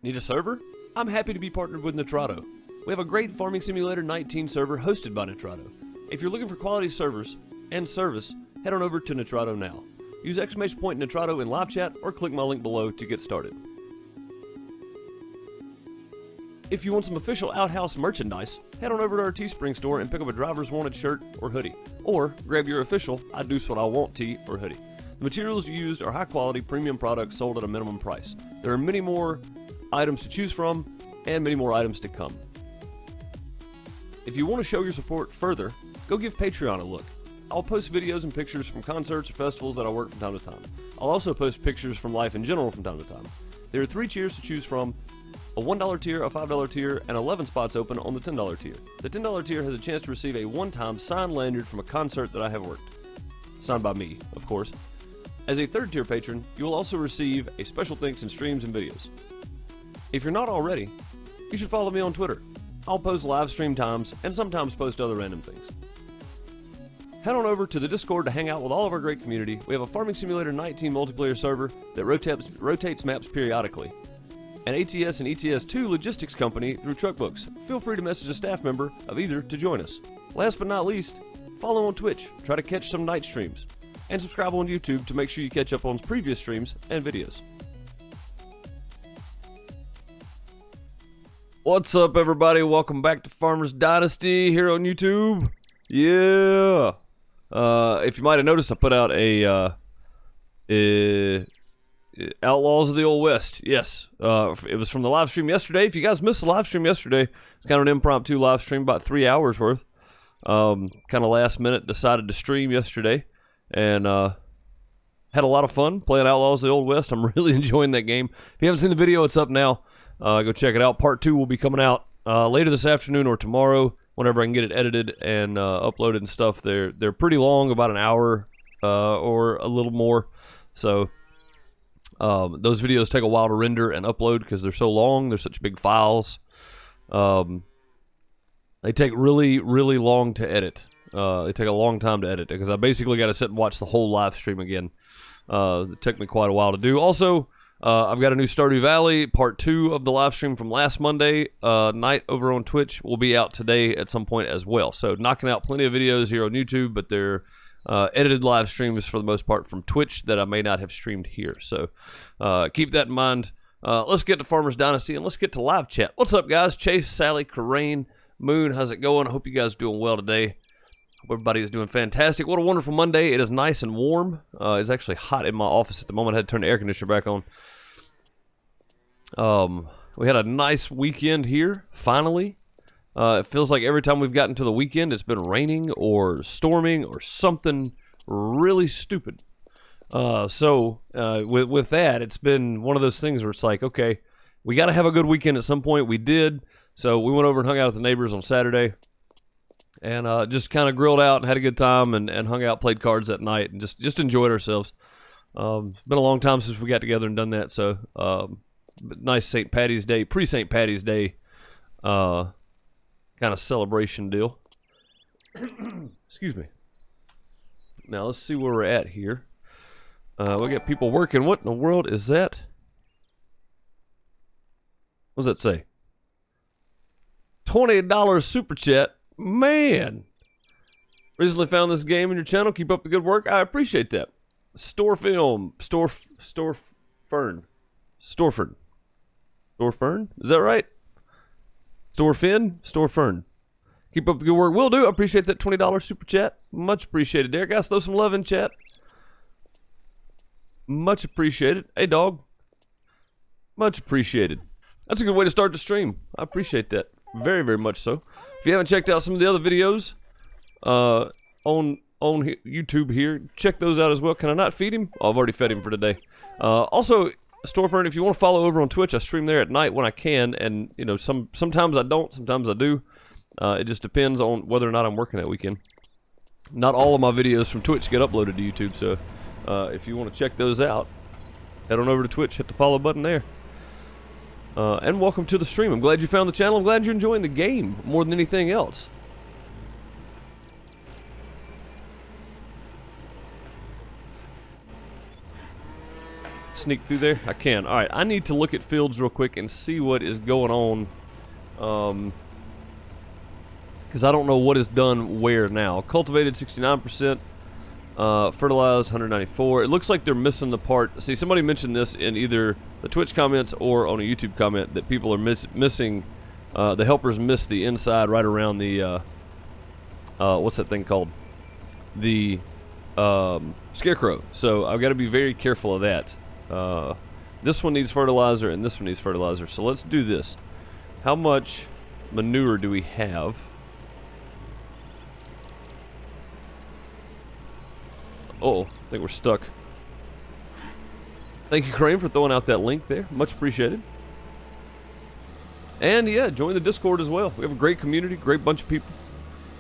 Need a server? I'm happy to be partnered with Nitrado. We have a great Farming Simulator 19 server hosted by Nitrado. If you're looking for quality servers and service, head on over to Nitrado now. Use exclamation point Nitrado in live chat or click my link below to get started. If you want some official Outhouse merchandise, head on over to our Teespring store and pick up a Driver's Wanted shirt or hoodie. Or grab your official I Do What I Want tee or hoodie. The materials used are high quality premium products sold at a minimum price. There are many more items to choose from and many more items to come. If you want to show your support further, go give Patreon a look. I'll post videos and pictures from concerts or festivals that I work from time to time. I'll also post pictures from life in general from time to time. There are 3 tiers to choose from: a $1 tier, a $5 tier, and 11 spots open on the $10 tier. The $10 tier has a chance to receive a one-time signed lanyard from a concert that I have worked. Signed by me, of course. As a 3rd tier patron, you will also receive a special thanks in streams and videos. If you're not already, you should follow me on Twitter. I'll post live stream times and sometimes post other random things. Head on over to the Discord to hang out with all of our great community. We have a Farming Simulator 19 multiplayer server that rotates maps periodically. An ATS and ETS2 logistics company through Truckbooks. Feel free to message a staff member of either to join us. Last but not least, follow on Twitch. Try to catch some night streams. And subscribe on YouTube to make sure you catch up on previous streams and videos. What's up, everybody? Welcome back to Farmers Dynasty here on YouTube. Yeah. If you might have noticed, I put out a Outlaws of the Old West. Yes. It was from the live stream yesterday. If you guys missed the live stream yesterday, it's kind of an impromptu live stream, about 3 hours worth. Kind of last minute, decided to stream yesterday, and had a lot of fun playing Outlaws of the Old West. I'm really enjoying that game. If you haven't seen the video, it's up now. Go check it out. Part 2 will be coming out later this afternoon or tomorrow, whenever I can get it edited and uploaded and stuff. They're pretty long, about an hour or a little more. So those videos take a while to render and upload because they're so long. They're such big files. They take really, really long to edit. They take a long time to edit because I basically got to sit and watch the whole live stream again. It took me quite a while to do. Also, I've got a new Stardew Valley. Part 2 of the live stream from last Monday night over on Twitch will be out today at some point as well. So knocking out plenty of videos here on YouTube, but they're edited live streams for the most part from Twitch that I may not have streamed here. So keep that in mind. Let's get to Farmers Dynasty and let's get to live chat. What's up, guys? Chase, Sally, Corain, Moon, how's it going? I hope you guys are doing well today. Hope everybody is doing fantastic. What a wonderful Monday. It is nice and warm. It's actually hot in my office at the moment. I had to turn the air conditioner back on. We had a nice weekend here, finally. It feels like every time we've gotten to the weekend, it's been raining or storming or something really stupid. With that, it's been one of those things where it's like, okay, we got to have a good weekend at some point. We did. So we went over and hung out with the neighbors on Saturday and just kind of grilled out and had a good time and hung out, played cards that night, and just enjoyed ourselves. It's been a long time since we got together and done that, so nice St. Patty's Day, pre-St. Patty's Day kind of celebration deal. Excuse me. Now, let's see where we're at here. We got people working. What in the world is that? What does that say? $20 super chat. Man. Recently found this game in your channel. Keep up the good work. I appreciate that. Storefern. Storefern? Is that right? Storefern. Keep up the good work. Will do. I appreciate that $20 super chat. Much appreciated there. Guys, throw some love in chat. Much appreciated. Hey, dog. Much appreciated. That's a good way to start the stream. I appreciate that. Very, very much so. If you haven't checked out some of the other videos on YouTube here, check those out as well. Can I not feed him? Oh, I've already fed him for today. Also, Storefront, if you want to follow over on Twitch, I stream there at night when I can, and you know, sometimes I don't, sometimes I do. It just depends on whether or not I'm working that weekend. Not all of my videos from Twitch get uploaded to YouTube, so if you want to check those out, head on over to Twitch, hit the follow button there. And welcome to the stream. I'm glad you found the channel. I'm glad you're enjoying the game more than anything else. sneak through there? I can. All right, I need to look at fields real quick and see what is going on. Because I don't know what is done where now. Cultivated 69%. Fertilized 194. It looks like they're missing the part. See, somebody mentioned this in either the Twitch comments or on a YouTube comment that people are missing. The helpers miss the inside right around the what's that thing called? The scarecrow. So I've got to be very careful of that. This one needs fertilizer and this one needs fertilizer. So let's do this. How much manure do we have? Uh-oh, I think we're stuck. Thank you, Crane, for throwing out that link there. Much appreciated. And yeah, join the Discord as well. We have a great community, great bunch of people.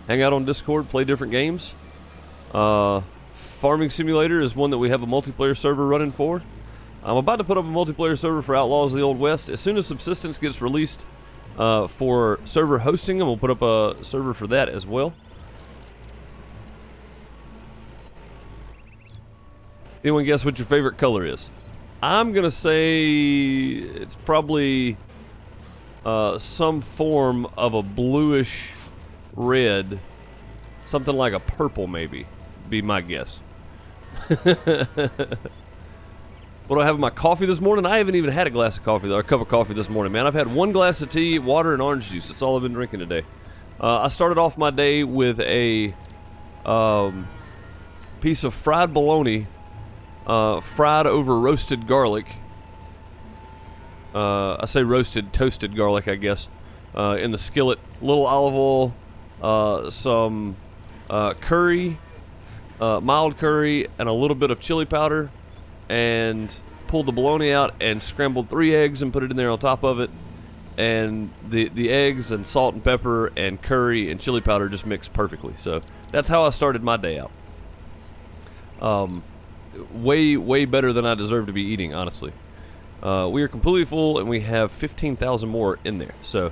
Hang out on Discord, play different games. Farming Simulator is one that we have a multiplayer server running for. I'm about to put up a multiplayer server for Outlaws of the Old West. As soon as Subsistence gets released for server hosting, and we'll put up a server for that as well. Anyone guess what your favorite color is? I'm gonna say it's probably some form of a bluish red, something like a purple maybe, be my guess. What do I have in my coffee this morning? I haven't even had a glass of coffee, or a cup of coffee this morning, man. I've had one glass of tea, water, and orange juice. That's all I've been drinking today. I started off my day with a piece of fried bologna, fried over roasted garlic. I say roasted, toasted garlic, I guess, in the skillet. Little olive oil, some curry, mild curry, and a little bit of chili powder, and pulled the bologna out and scrambled 3 eggs and put it in there on top of it. And the eggs and salt and pepper and curry and chili powder just mixed perfectly. So that's how I started my day out. Way better than I deserve to be eating, honestly. We are completely full, and we have 15,000 more in there. So,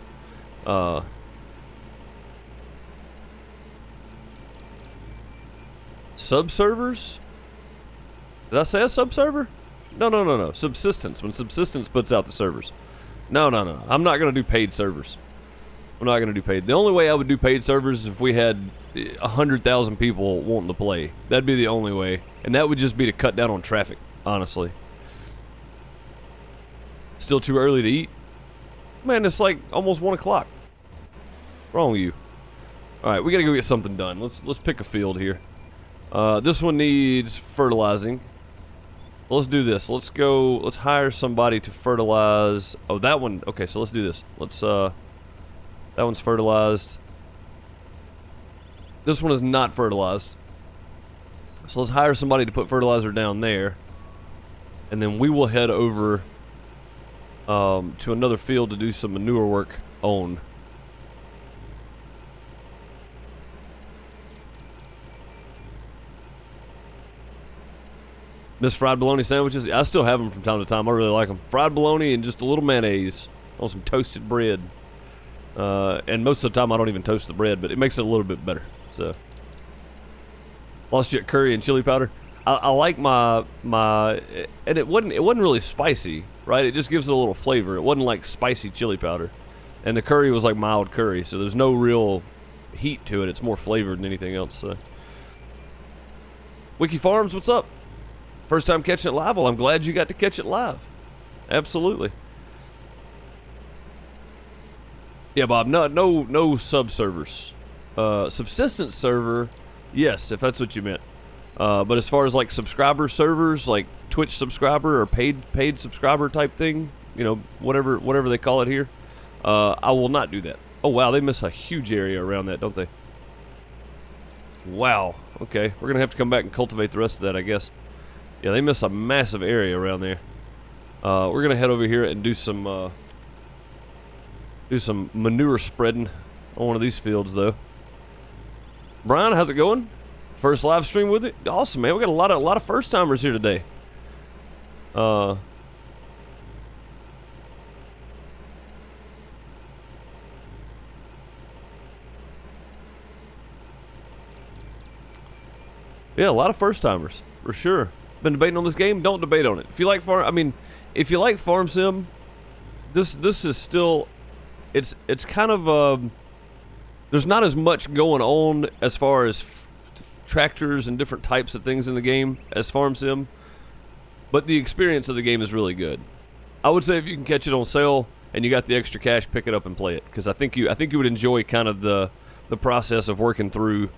sub-servers? Did I say a sub-server? No. Subsistence. When Subsistence puts out the servers. No. I'm not going to do paid servers. I'm not going to do paid. The only way I would do paid servers is if we had 100,000 people wanting to play. That'd be the only way. And that would just be to cut down on traffic, honestly. Still too early to eat? Man, it's like almost 1 o'clock. Wrong with you. Alright, we gotta go get something done. Let's pick a field here. This one needs fertilizing. Let's do this. Let's hire somebody to fertilize. Oh, that one. Okay, so let's do this. That one's fertilized. This one is not fertilized. So let's hire somebody to put fertilizer down there. And then we will head over to another field to do some manure work on. Miss fried bologna sandwiches. I still have them from time to time. I really like them. Fried bologna and just a little mayonnaise on some toasted bread. And most of the time I don't even toast the bread, but it makes it a little bit better. So, lost you at curry and chili powder. I like my and it wasn't really spicy, right? It just gives it a little flavor. It wasn't like spicy chili powder, and the curry was like mild curry, so there's no real heat to it. It's more flavored than anything else. So. Wiki Farms, what's up? First time catching it live? Well, I'm glad you got to catch it live. Absolutely. Yeah, Bob. No sub servers. Subsistence server, yes, if that's what you meant. But as far as like subscriber servers, like Twitch subscriber or paid subscriber type thing, you know, whatever they call it here, I will not do that. Oh wow, they miss a huge area around that, don't they? Wow. Okay, we're gonna have to come back and cultivate the rest of that, I guess. Yeah, they miss a massive area around there. We're gonna head over here and do some manure spreading on one of these fields, though. Brian, how's it going? First live stream with it? Awesome, man. We got a lot of first timers here today. Yeah, a lot of first timers for sure. been debating on this game. Don't debate on it. If you like if you like farm sim, this is still, it's kind of there's not as much going on as far as tractors and different types of things in the game as farm sim, but the experience of the game is really good. I would say if you can catch it on sale and you got the extra cash, pick it up and play it, because I think you would enjoy kind of the process of working through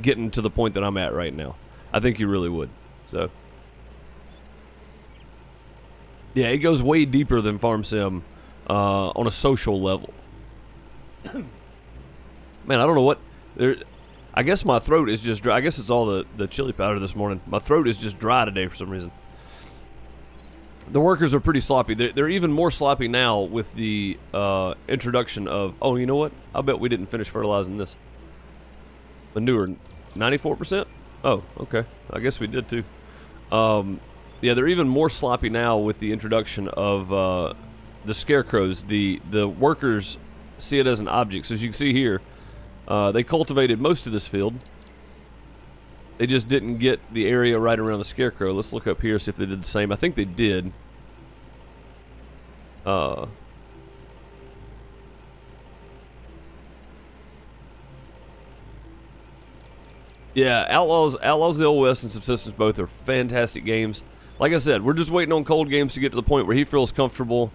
getting to the point that I'm at right now. I think you really would. So yeah, it goes way deeper than farm sim on a social level. Man, I don't know what I guess my throat is just dry. I guess it's all the chili powder this morning. My throat is just dry today for some reason. The workers are pretty sloppy. They're even more sloppy now with the introduction of, oh, you know what? I bet we didn't finish fertilizing this. Manure, 94%? Oh, okay. I guess we did too. Yeah, they're even more sloppy now with the introduction of the scarecrows. The workers see it as an object. So as you can see here, they cultivated most of this field. They just didn't get the area right around the scarecrow. Let's look up here, see if they did the same. I think they did. Yeah, Outlaws of the Old West and Subsistence both are fantastic games. Like I said, we're just waiting on Cold Games to get to the point where he feels comfortable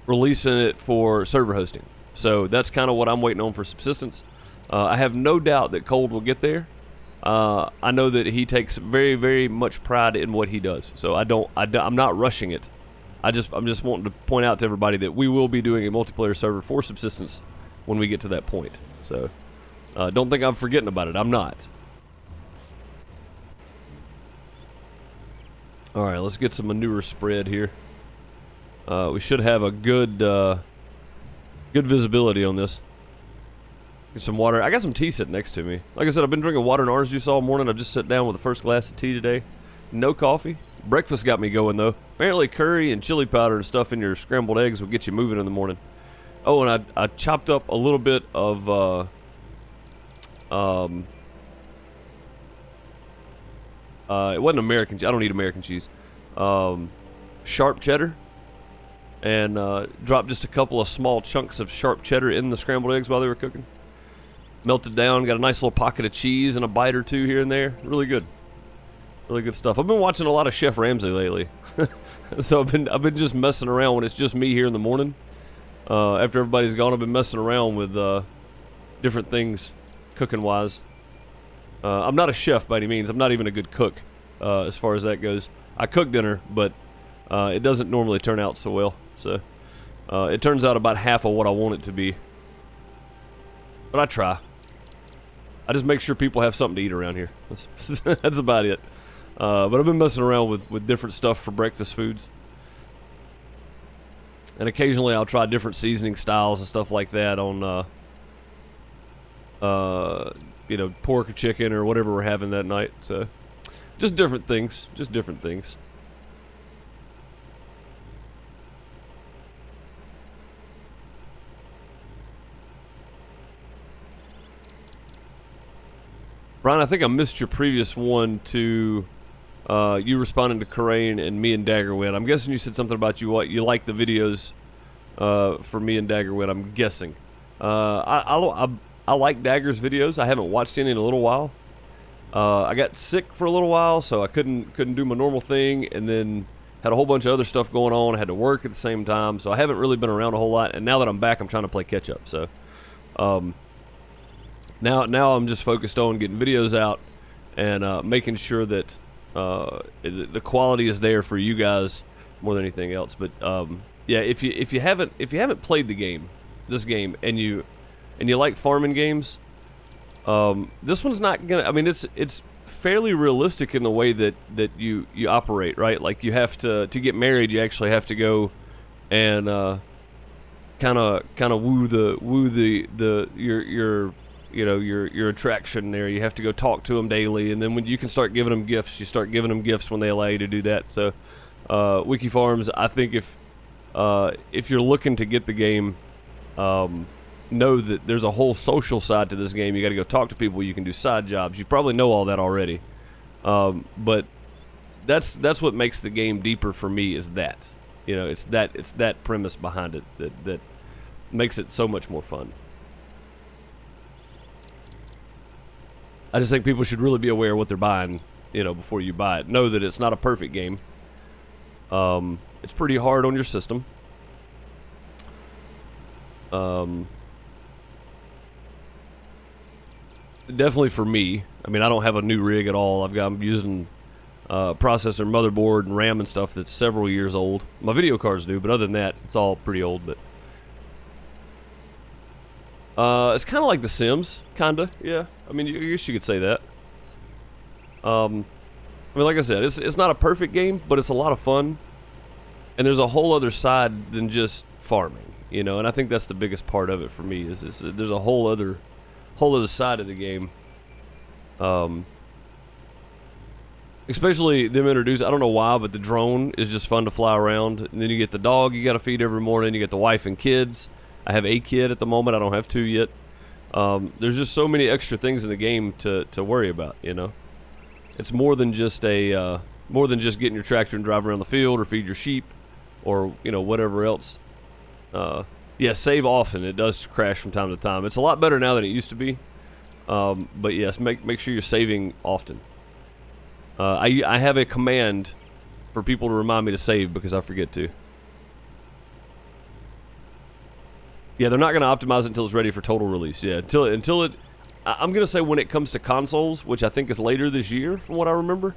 releasing it for server hosting. So that's kind of what I'm waiting on for Subsistence. I have no doubt that Cold will get there. I know that he takes very, very much pride in what he does. So I'm not rushing it. I'm just wanting to point out to everybody that we will be doing a multiplayer server for Subsistence when we get to that point. So don't think I'm forgetting about it. I'm not. All right, let's get some manure spread here. We should have a good visibility on this. Get some water. I got some tea sitting next to me. Like I said, I've been drinking water and orange juice all morning. I just sat down with the first glass of tea today. No coffee. Breakfast got me going though. Apparently curry and chili powder and stuff in your scrambled eggs will get you moving in the morning. Oh, and I chopped up a little bit of it wasn't American cheese. I don't eat American cheese. Sharp cheddar. And dropped just a couple of small chunks of sharp cheddar in the scrambled eggs while they were cooking. Melted down, got a nice little pocket of cheese and a bite or two here and there. Really good. Really good stuff. I've been watching a lot of Chef Ramsay lately. So I've been just messing around when it's just me here in the morning. After everybody's gone, I've been messing around with different things cooking wise. I'm not a chef by any means. I'm not even a good cook as far as that goes. I cook dinner, but it doesn't normally turn out so well. So it turns out about half of what I want it to be. But I try. I just make sure people have something to eat around here. That's about it. But I've been messing around with different stuff for breakfast foods. And occasionally I'll try different seasoning styles and stuff like that on, you know, pork or chicken or whatever we're having that night. So just different things. Just different things. Brian, I think I missed your previous one to you responding to Karain and me and Daggerwit. I'm guessing you said something about you like the videos for me and Daggerwit. I'm guessing. I like Dagger's videos. I haven't watched any in a little while. I got sick for a little while, so I couldn't do my normal thing, and then had a whole bunch of other stuff going on. I had to work at the same time, so I haven't really been around a whole lot. And now that I'm back, I'm trying to play catch up. So. Now I'm just focused on getting videos out and making sure that the quality is there for you guys more than anything else. But yeah, if you haven't played this game, and you like farming games, this one's not gonna. I mean, it's fairly realistic in the way that you operate, right? Like you have to get married, you actually have to go and kind of woo your attraction there. You have to go talk to them daily, and then when you can start giving them gifts, you start giving them gifts when they allow you to do that. So Wiki Farms, I think if you're looking to get the game, know that there's a whole social side to this game. You got to go talk to people. You can do side jobs. You probably know all that already. But that's what makes the game deeper for me, is that, you know, it's that premise behind it that makes it so much more fun. I just think people should really be aware of what they're buying, you know, before you buy it. Know that it's not a perfect game. It's pretty hard on your system. Definitely for me. I mean, I don't have a new rig at all. I'm using processor, motherboard, and RAM and stuff that's several years old. My video cards do, but other than that, it's all pretty old. But it's kind of like The Sims, kinda. Yeah. I mean, I guess you could say that. I mean, like I said, it's not a perfect game, but it's a lot of fun. And there's a whole other side than just farming, you know. And I think that's the biggest part of it for me, is there's a whole other side of the game. Especially them introduced, I don't know why, but the drone is just fun to fly around. And then you get the dog you got to feed every morning. You get the wife and kids. I have a kid at the moment. I don't have two yet. There's just so many extra things in the game to worry about, you know. It's more than just getting your tractor and drive around the field or feed your sheep or, you know, whatever else. Yeah, save often. It does crash from time to time. It's a lot better now than it used to be. But yes, make sure you're saving often. I have a command for people to remind me to save because I forget to. Yeah, they're not going to optimize it until it's ready for total release. Yeah, until it. I'm going to say when it comes to consoles, which I think is later this year, from what I remember,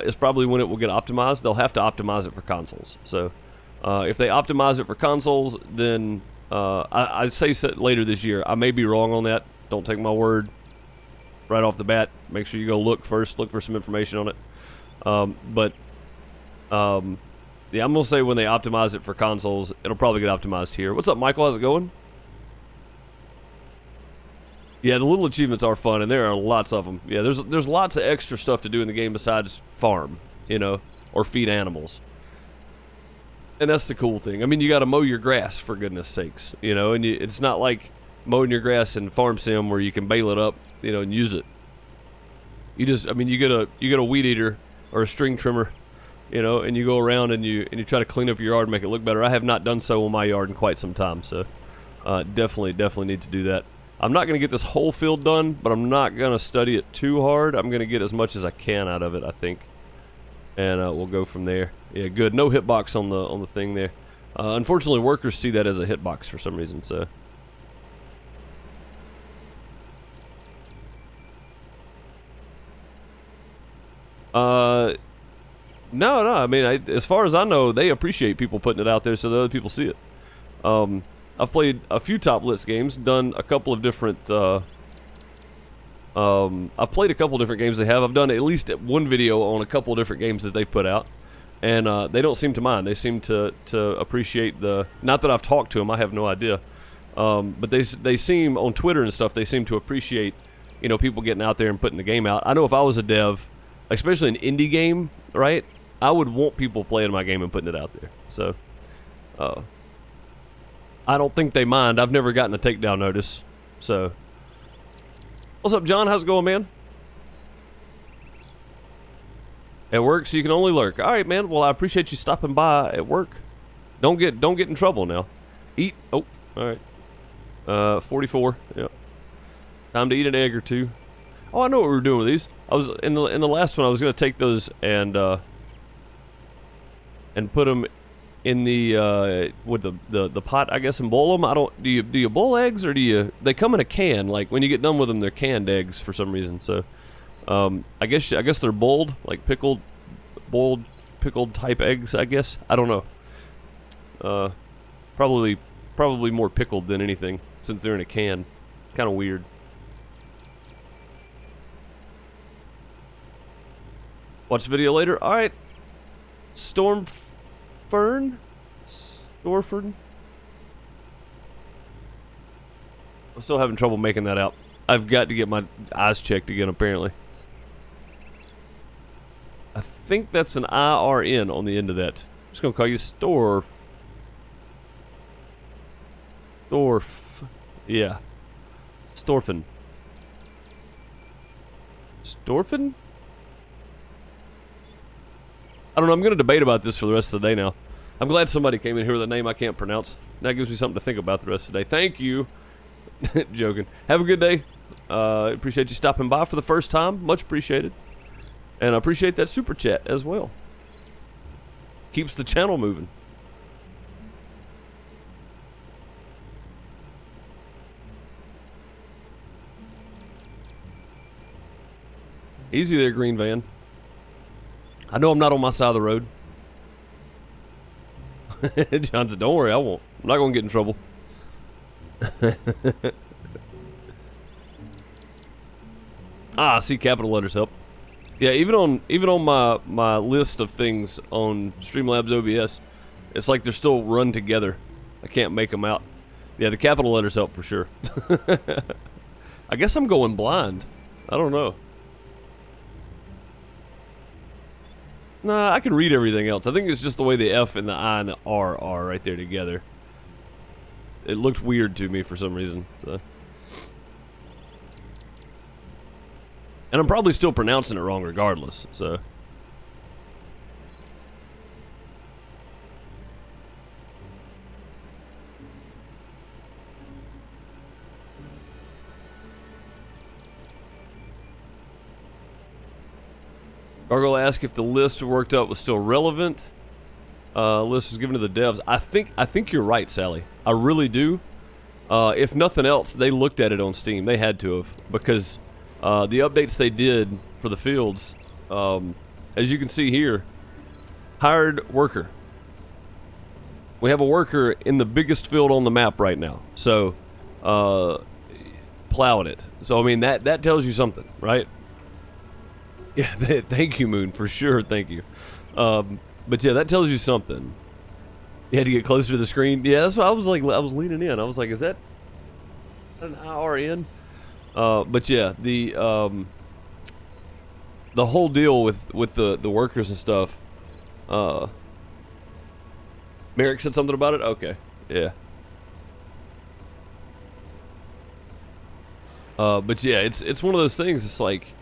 is probably when it will get optimized. They'll have to optimize it for consoles. So, if they optimize it for consoles, then I say later this year. I may be wrong on that. Don't take my word right off the bat. Make sure you go look first. Look for some information on it. Yeah, I'm going to say when they optimize it for consoles, it'll probably get optimized here. What's up, Michael? How's it going? Yeah, the little achievements are fun, and there are lots of them. Yeah, there's lots of extra stuff to do in the game besides farm, you know, or feed animals. And that's the cool thing. I mean, you got to mow your grass, for goodness sakes, you know, and it's not like mowing your grass in Farm Sim where you can bale it up, you know, and use it. You get a weed eater or a string trimmer, you know, and you go around and you try to clean up your yard and make it look better. I have not done so on my yard in quite some time, so definitely need to do that. I'm not going to get this whole field done, but I'm not going to study it too hard. I'm going to get as much as I can out of it, I think, and we'll go from there. Yeah, good. No hitbox on the thing there. Unfortunately, workers see that as a hitbox for some reason, so. No. I mean, as far as I know, they appreciate people putting it out there so that other people see it. I've played a few Top Blitz games, done a couple of different. I've played a couple different games they have. I've done at least one video on a couple of different games that they've put out, and they don't seem to mind. They seem to appreciate the. Not that I've talked to them, I have no idea, but they seem on Twitter and stuff. They seem to appreciate, you know, people getting out there and putting the game out. I know if I was a dev, especially an indie game, right? I would want people playing my game and putting it out there. So, I don't think they mind. I've never gotten a takedown notice. So, what's up, John? How's it going, man? At work, so you can only lurk. All right, man. Well, I appreciate you stopping by at work. Don't get in trouble now. Eat. Oh, all right. 44. Yep. Time to eat an egg or two. Oh, I know what we were doing with these. I was in the last one. I was gonna take those and put them in the with the pot, I guess, and boil them. I don't. Do you boil eggs or do you? They come in a can. Like when you get done with them, they're canned eggs for some reason. So, I guess they're boiled, like boiled pickled type eggs. I guess. I don't know. Probably more pickled than anything since they're in a can. Kind of weird. Watch the video later. All right. Stormfern? I'm still having trouble making that out. I've got to get my eyes checked again, apparently. I think that's an IRN on the end of that. I'm just going to call you Storf. Yeah. Storfen. I don't know. I'm going to debate about this for the rest of the day now. I'm glad somebody came in here with a name I can't pronounce. That gives me something to think about the rest of the day. Thank you. Joking. Have a good day. Appreciate you stopping by for the first time. Much appreciated. And I appreciate that super chat as well. Keeps the channel moving. Easy there, Green Van. I know I'm not on my side of the road. John said, don't worry, I won't. I'm not going to get in trouble. See, capital letters help. Yeah, even on my list of things on Streamlabs OBS, it's like they're still run together. I can't make them out. Yeah, the capital letters help for sure. I guess I'm going blind. I don't know. Nah, I can read everything else. I think it's just the way the F and the I and the R are right there together. It looked weird to me for some reason. So. And I'm probably still pronouncing it wrong regardless, so. Gargoyle asked if the list we worked up was still relevant. List was given to the devs. I think you're right, Sally. I really do. If nothing else, they looked at it on Steam. They had to have, because the updates they did for the fields, as you can see here, hired worker. We have a worker in the biggest field on the map right now. So, plowing it. So I mean that tells you something, right? Yeah, thank you, Moon, for sure. Thank you. But yeah, that tells you something. You had to get closer to the screen. Yeah, that's what I was like. I was leaning in. I was like, is that an IRN? But yeah, the whole deal with the workers and stuff. Merrick said something about it. Okay, yeah. But yeah, it's one of those things. It's like,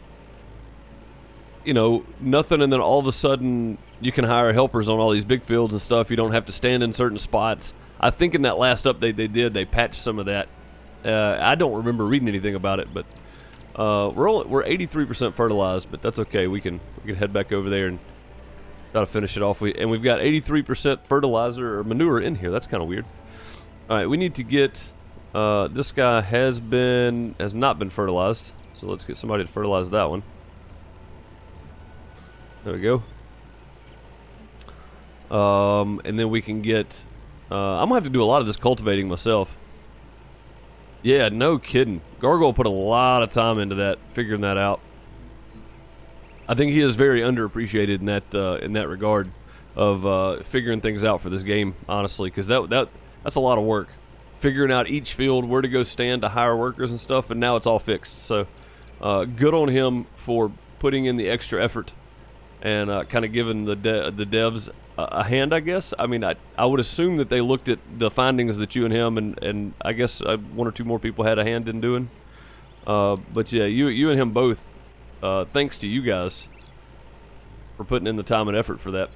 you know, nothing, and then all of a sudden you can hire helpers on all these big fields and stuff. You don't have to stand in certain spots. I think in that last update they patched some of that. I don't remember reading anything about it, but we're 83% fertilized, but that's okay. We can head back over there and try to finish it off. We've got 83% fertilizer or manure in here. That's kind of weird. All right, we need to get this guy has not been fertilized, so let's get somebody to fertilize that one. There we go. And then we can get... I'm going to have to do a lot of this cultivating myself. Yeah, no kidding. Gargoyle put a lot of time into that, figuring that out. I think he is very underappreciated in that regard of figuring things out for this game, honestly, because that's a lot of work. Figuring out each field, where to go stand to hire workers and stuff, and now it's all fixed. So, good on him for putting in the extra effort and kind of giving the devs a hand, I guess. I mean, I would assume that they looked at the findings that you and him and I guess one or two more people had a hand in doing. But yeah, you and him both, thanks to you guys for putting in the time and effort for that.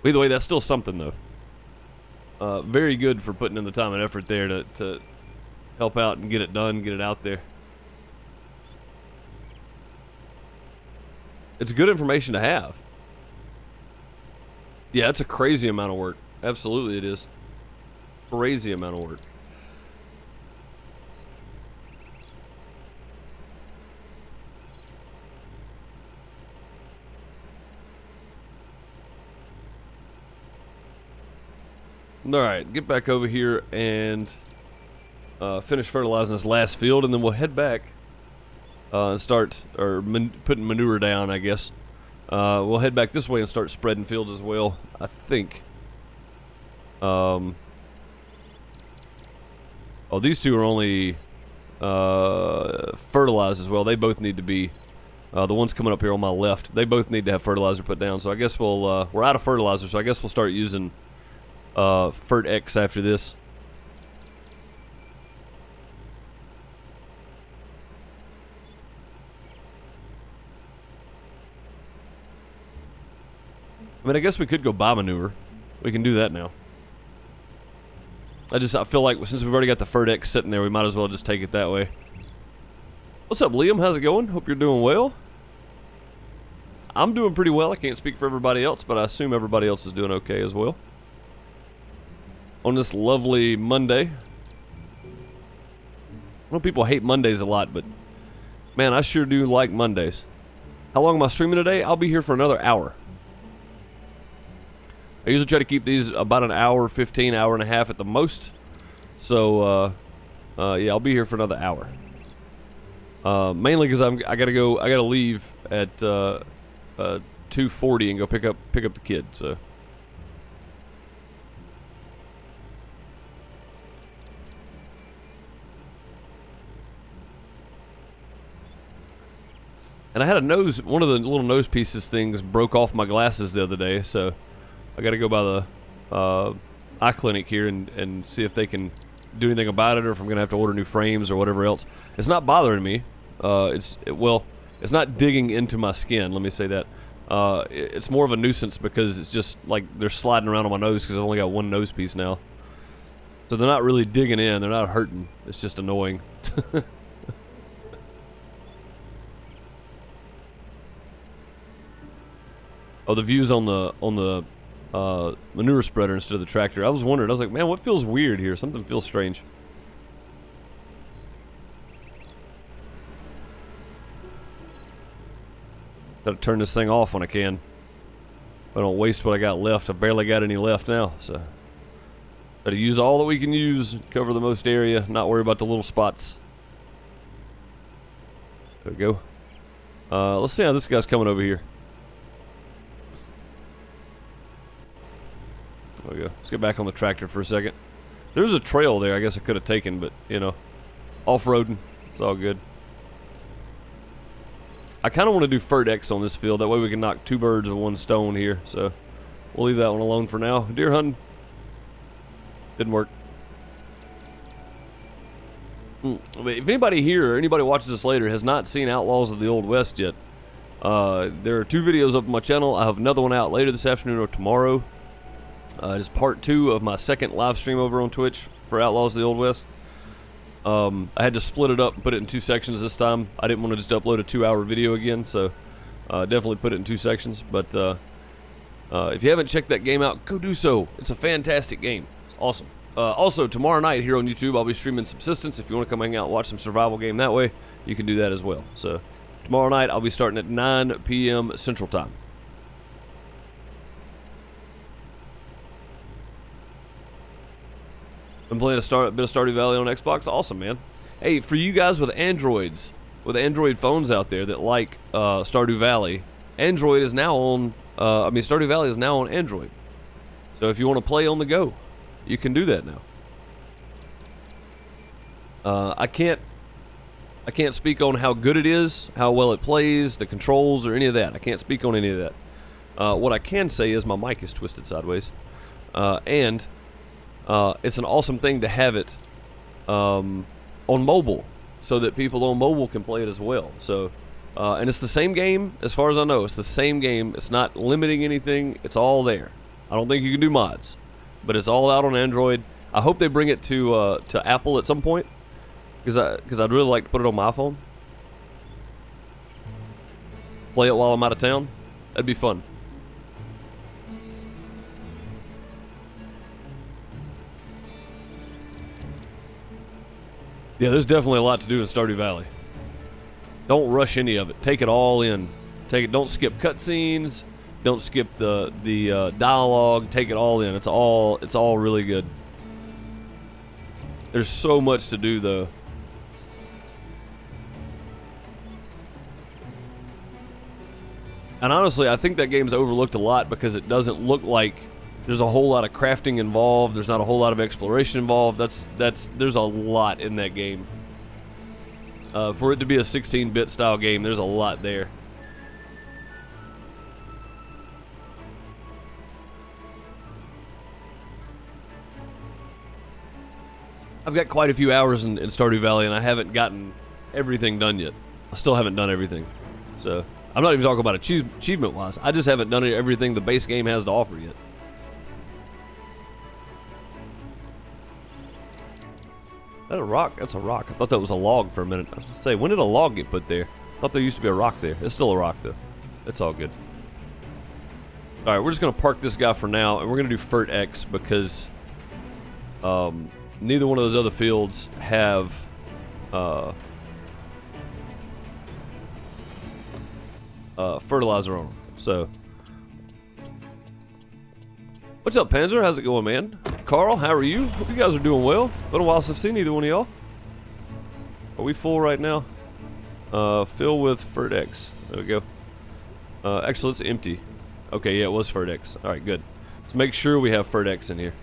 Either way, that's still something, though. Very good for putting in the time and effort there to help out and get it done, get it out there. It's good information to have. Yeah, it's a crazy amount of work. Absolutely it is. Crazy amount of work. Alright, get back over here and finish fertilizing this last field, and then we'll head back and start, putting manure down, I guess. We'll head back this way and start spreading fields as well, I think. Oh, these two are only fertilized as well. They both need to be, the ones coming up here on my left, they both need to have fertilizer put down. So I guess we're out of fertilizer, so I guess we'll start using Fert X after this. mean, I guess we could go buy manure. We can do that now. I feel like since we've already got the Ferdex sitting there, we might as well just take it that way. What's up, Liam? How's it going? Hope you're doing well. I'm doing pretty well. I can't speak for everybody else, but I assume everybody else is doing okay as well. On this lovely Monday. I know people hate Mondays a lot, but man, I sure do like Mondays. How long am I streaming today? I'll be here for another hour. I usually try to keep these about an hour, 15, hour and a half at the most. So, yeah, I'll be here for another hour. Mainly because I gotta leave at 2:40 and go pick up the kid. So. And I had one of the little nose pieces things broke off my glasses the other day, so I got to go by the eye clinic here and see if they can do anything about it, or if I'm going to have to order new frames or whatever else. It's not bothering me. It's not digging into my skin, let me say that. It's more of a nuisance because it's just like they're sliding around on my nose because I've only got one nose piece now. So they're not really digging in, they're not hurting. It's just annoying. Oh, the views on the manure spreader instead of the tractor. I was wondering. I was like, man, what feels weird here? Something feels strange. Gotta turn this thing off when I can. I don't waste what I got left. I barely got any left now, so gotta use all that we can use, cover the most area, not worry about the little spots. There we go. Let's see how this guy's coming over here. There we go. Let's get back on the tractor for a second. There's a trail there I guess I could have taken, but, you know, off-roading, it's all good. I kind of want to do Ferdex on this field. That way we can knock two birds with one stone here. So we'll leave that one alone for now. Deer hunting didn't work. If anybody here or anybody watches this later has not seen Outlaws of the Old West yet, there are 2 videos up on my channel. I have another one out later this afternoon or tomorrow. It is part 2 of my second live stream over on Twitch for Outlaws of the Old West. I had to split it up and put it in 2 sections this time. I didn't want to just upload a 2-hour video again, so definitely put it in 2 sections. But if you haven't checked that game out, go do so. It's a fantastic game. It's awesome. Also, tomorrow night here on YouTube, I'll be streaming Subsistence. If you want to come hang out and watch some survival game that way, you can do that as well. So tomorrow night, I'll be starting at 9 p.m. Central Time. Been playing a bit of Stardew Valley on Xbox. Awesome, man. Hey, for you guys with Androids, with Android phones out there that like Stardew Valley, Android is now on. Stardew Valley is now on Android. So if you want to play on the go, you can do that now. I can't speak on how good it is, how well it plays, the controls, or any of that. I can't speak on any of that. What I can say is my mic is twisted sideways, and it's an awesome thing to have it on mobile, so that people on mobile can play it as well. So, and it's the same game as far as I know. It's the same game. It's not limiting anything. It's all there. I don't think you can do mods, but it's all out on Android. I hope they bring it to Apple at some point, because I'd really like to put it on my iPhone. Play it while I'm out of town. That'd be fun. Yeah, there's definitely a lot to do in Stardew Valley. Don't rush any of it. Take it all in. Don't skip cutscenes. Don't skip the dialogue. Take it all in. It's all really good. There's so much to do though. And honestly, I think that game's overlooked a lot because it doesn't look like there's a whole lot of crafting involved. There's not a whole lot of exploration involved. There's a lot in that game. For it to be a 16-bit style game, there's a lot there. I've got quite a few hours in Stardew Valley, and I haven't gotten everything done yet. I still haven't done everything. So I'm not even talking about achievement-wise. I just haven't done everything the base game has to offer yet. Is that a rock? That's a rock. I thought that was a log for a minute. I was gonna say, when did a log get put there? I thought there used to be a rock there. It's still a rock, though. It's all good. Alright, we're just going to park this guy for now, and we're going to do Fert X because neither one of those other fields have fertilizer on them. So, what's up, Panzer? How's it going, man? Carl, how are you? Hope you guys are doing well. Been a while since I've seen either one of y'all. Are we full right now? Fill with Fert X. There we go. Actually, it's empty. Okay, yeah, it was Fert X. Alright, good. Let's make sure we have Fert X in here.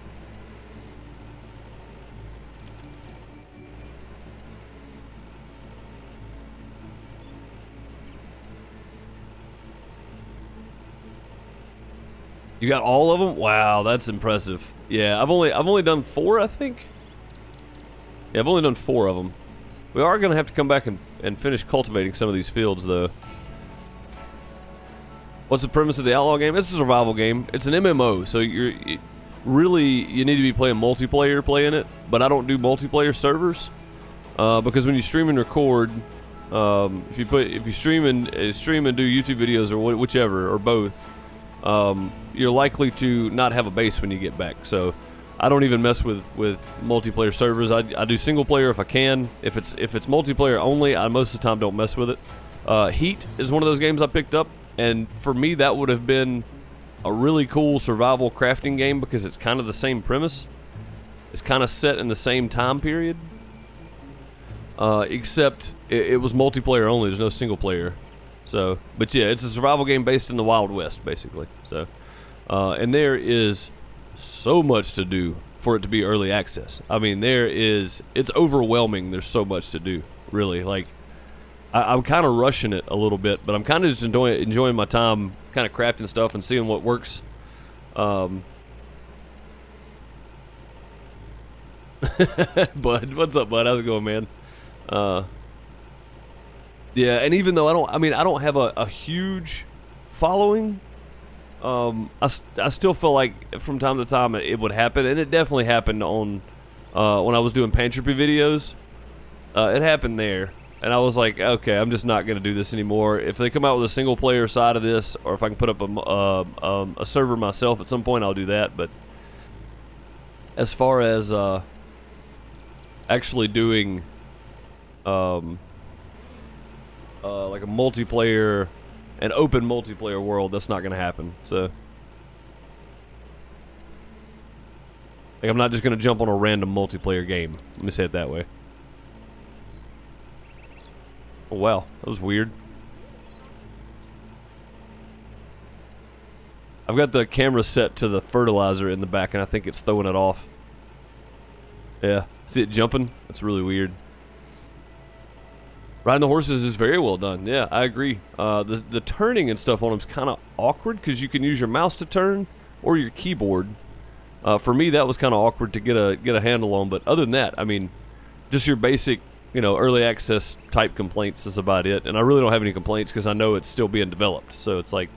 You got all of them? Wow, that's impressive. Yeah, I've only done 4, I think. Yeah, I've only done 4 of them. We are gonna have to come back and finish cultivating some of these fields, though. What's the premise of the Outlaw game? It's a survival game. It's an MMO, so you need to be playing multiplayer playing it. But I don't do multiplayer servers because when you stream and record, if you stream and do YouTube videos or whichever or both, you're likely to not have a base when you get back. So I don't even mess with multiplayer servers. I do single player if I can. If it's multiplayer only, I most of the time don't mess with it. Heat is one of those games I picked up. And for me, that would have been a really cool survival crafting game because it's kind of the same premise. It's kind of set in the same time period. Except it was multiplayer only. There's no single player. So, but yeah, it's a survival game based in the Wild West, basically. So, and there is so much to do for it to be early access. I mean, it's overwhelming. There's so much to do, really. Like, I'm kind of rushing it a little bit, but I'm kind of just enjoying my time kind of crafting stuff and seeing what works. Bud, what's up, Bud? How's it going, man? Yeah, and even though I don't have a huge following, I still feel like from time to time it would happen, and it definitely happened on when I was doing Pantropy videos. It happened there. And I was like, okay, I'm just not going to do this anymore. If they come out with a single-player side of this, or if I can put up a server myself at some point, I'll do that. But as far as actually doing like a multiplayer, an open multiplayer world, that's not going to happen. So, like, I'm not just going to jump on a random multiplayer game. Let me say it that way. Oh, wow, that was weird. I've got the camera set to the fertilizer in the back, and I think it's throwing it off. Yeah, see it jumping? That's really weird. Riding the horses is very well done. Yeah, I agree. The turning and stuff on them is kind of awkward because you can use your mouse to turn or your keyboard. For me, that was kind of awkward to get a handle on. But other than that, I mean, just your basic, early access type complaints is about it. And I really don't have any complaints because I know it's still being developed. So it's like,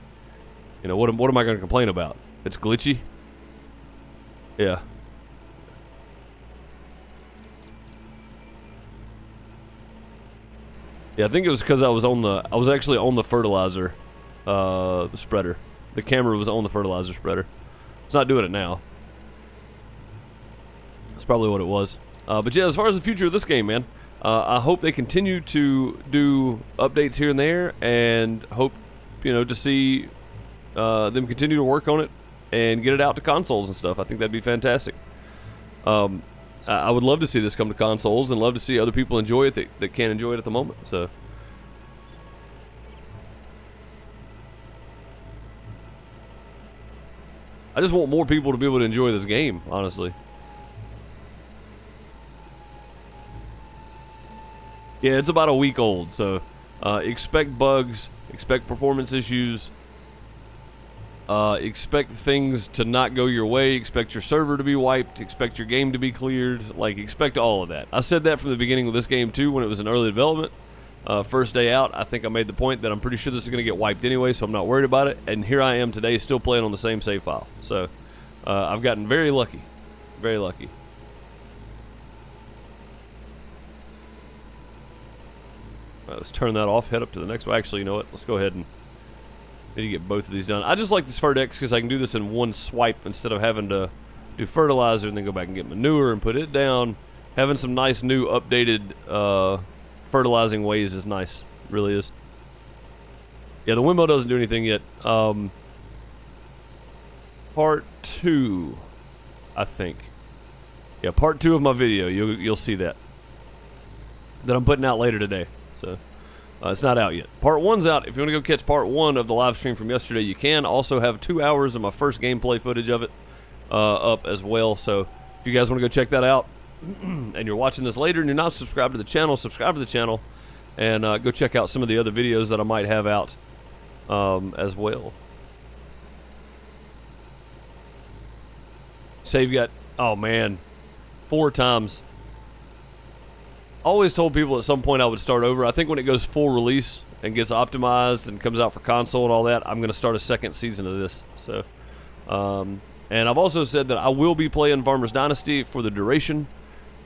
what am I going to complain about? It's glitchy? Yeah. Yeah, I think it was because I was actually on the fertilizer spreader. The camera was on the fertilizer spreader. It's not doing it now. That's probably what it was. But yeah, as far as the future of this game, man, I hope they continue to do updates here and there, and hope to see them continue to work on it and get it out to consoles and stuff. I think that'd be fantastic. I would love to see this come to consoles and love to see other people enjoy it that can't enjoy it at the moment. So, I just want more people to be able to enjoy this game, honestly. Yeah, it's about a week old, so expect bugs, expect performance issues, expect things to not go your way, expect your server to be wiped, expect your game to be cleared, expect all of that. I said that from the beginning of this game too when it was in early development, first day out, I think I made the point that I'm pretty sure this is going to get wiped anyway, so I'm not worried about it. And here I am today, still playing on the same save file. So I've gotten very lucky. Very lucky. All right, let's turn that off, head up to the next one. Actually, you know what? Let's go ahead and need to get both of these done. I just like this Ferdex because I can do this in one swipe instead of having to do fertilizer and then go back and get manure and put it down. Having some nice new updated fertilizing ways is nice. It really is. Yeah, the windmill doesn't do anything yet. Part 2, I think. Yeah, part 2 of my video. You'll see that I'm putting out later today. So it's not out yet. Part 1's out. If you want to go catch part 1 of the live stream from yesterday, you can. Also have 2 hours of my first gameplay footage of it up as well. So if you guys want to go check that out, and you're watching this later and you're not subscribed to the channel, subscribe to the channel, and go check out some of the other videos that I might have out as well. Save got, oh man, 4 times. Always told people at some point I would start over. I think when it goes full release and gets optimized and comes out for console and all that, I'm going to start a second season of this. So, and I've also said that I will be playing Farmers Dynasty for the duration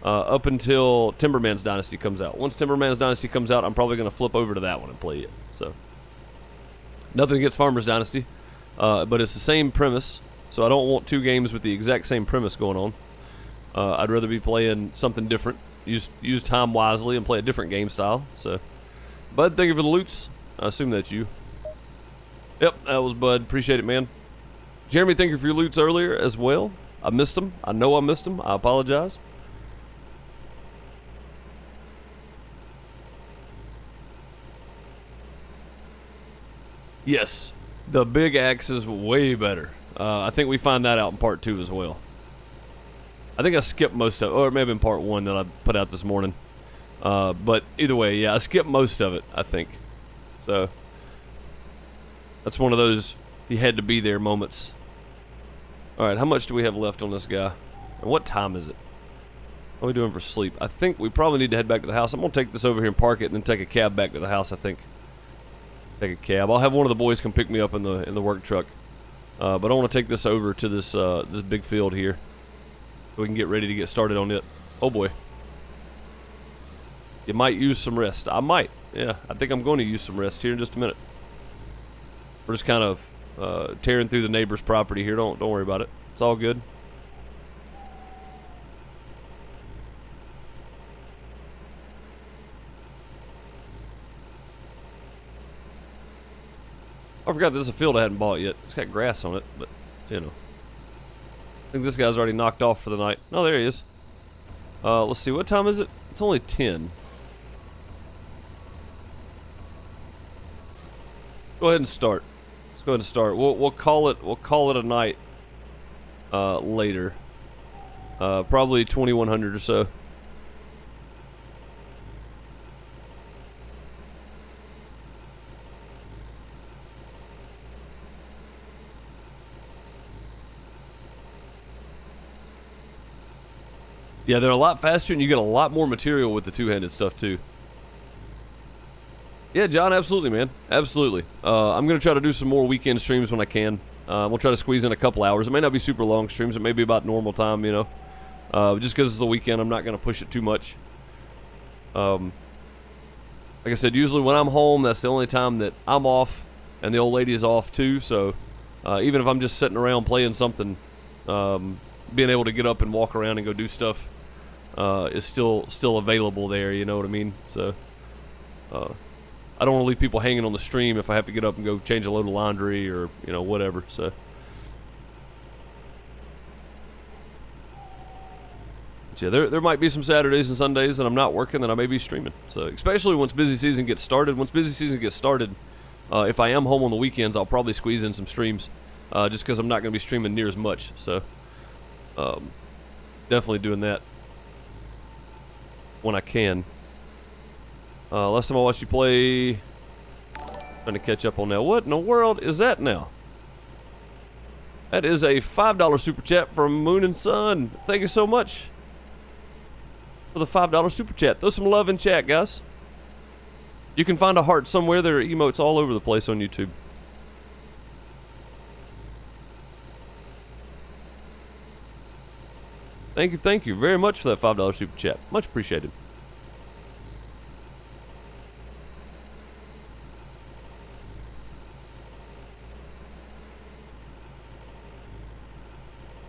up until Timberman's Dynasty comes out. Once Timberman's Dynasty comes out, I'm probably going to flip over to that one and play it. So, nothing against Farmers Dynasty, but it's the same premise. So I don't want 2 games with the exact same premise going on. I'd rather be playing something different. Use time wisely and play a different game style. So, Bud, thank you for the loots. I assume that's you. Yep, that was Bud. Appreciate it, man. Jeremy, thank you for your loots earlier as well. I missed them. I know I missed them. I apologize. Yes, the big axe is way better. I think we find that out in part 2 as well. I think I skipped most of it, or maybe in part 1 that I put out this morning. But either way, yeah, I skipped most of it, I think. So, that's one of those you had to be there moments. Alright, how much do we have left on this guy? And what time is it? What are we doing for sleep? I think we probably need to head back to the house. I'm going to take this over here and park it and then take a cab back to the house, I think. Take a cab. I'll have one of the boys come pick me up in the work truck. But I want to take this over to this this big field here. So we can get ready to get started on it. Oh boy. You might use some rest. I might. Yeah, I think I'm going to use some rest here in just a minute. We're just kind of tearing through the neighbor's property here. Don't worry about it. It's all good. I forgot this is a field I hadn't bought yet. It's got grass on it, but, you know. I think this guy's already knocked off for the night. Oh, there he is. Let's see. What time is it? It's only 10. Go ahead and start. Let's go ahead and start. We'll call it a night later. Probably 2100 or so. Yeah, they're a lot faster, and you get a lot more material with the two-handed stuff, too. Yeah, John, absolutely, man. Absolutely. I'm going to try to do some more weekend streams when I can. We'll try to squeeze in a couple hours. It may not be super long streams. It may be about normal time, you know. Just because it's the weekend, I'm not going to push it too much. Like I said, usually when I'm home, that's the only time that I'm off, and the old lady is off, too. So, even if I'm just sitting around playing something, being able to get up and walk around and go do stuff is still available there, you know what I mean? So I don't want to leave people hanging on the stream if I have to get up and go change a load of laundry or, you know, whatever. So but yeah, there might be some Saturdays and Sundays that I'm not working that I may be streaming. So especially once busy season gets started. Once busy season gets started, if I am home on the weekends, I'll probably squeeze in some streams just because I'm not going to be streaming near as much. So definitely doing that when I can. Last time I watched you play, trying to catch up on now. What in the world is that now? That is a $5 super chat from Moon and Sun. Thank you so much for the $5 super chat. Throw some love in chat, guys. You can find a heart somewhere. There are emotes all over the place on YouTube. Thank you very much for that $5 super chat. Much appreciated.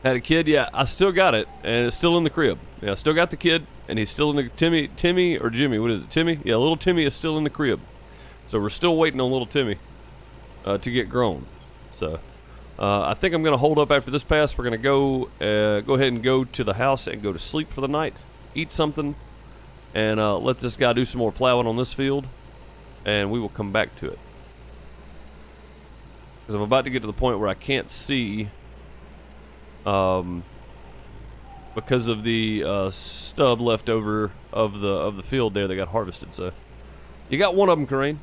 Had a kid, yeah, I still got it, and it's still in the crib. Yeah, I still got the kid, and he's still in the, Timmy or Jimmy, what is it, Timmy? Yeah, little Timmy is still in the crib. So we're still waiting on little Timmy to get grown. So, I think I'm going to hold up after this pass. We're going to go ahead and go to the house and go to sleep for the night, eat something, and let this guy do some more plowing on this field, and we will come back to it. Because I'm about to get to the point where I can't see... because of the stub left over of the field there that got harvested. So you got one of them, Corinne.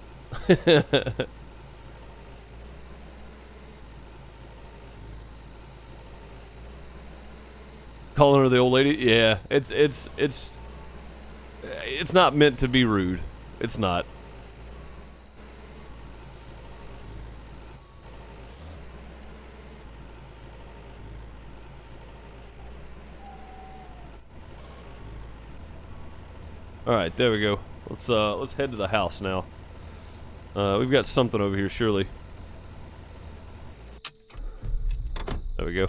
Calling her the old lady, yeah. It's not meant to be rude. It's not. Alright, there we go. Let's head to the house now. We've got something over here, surely. There we go.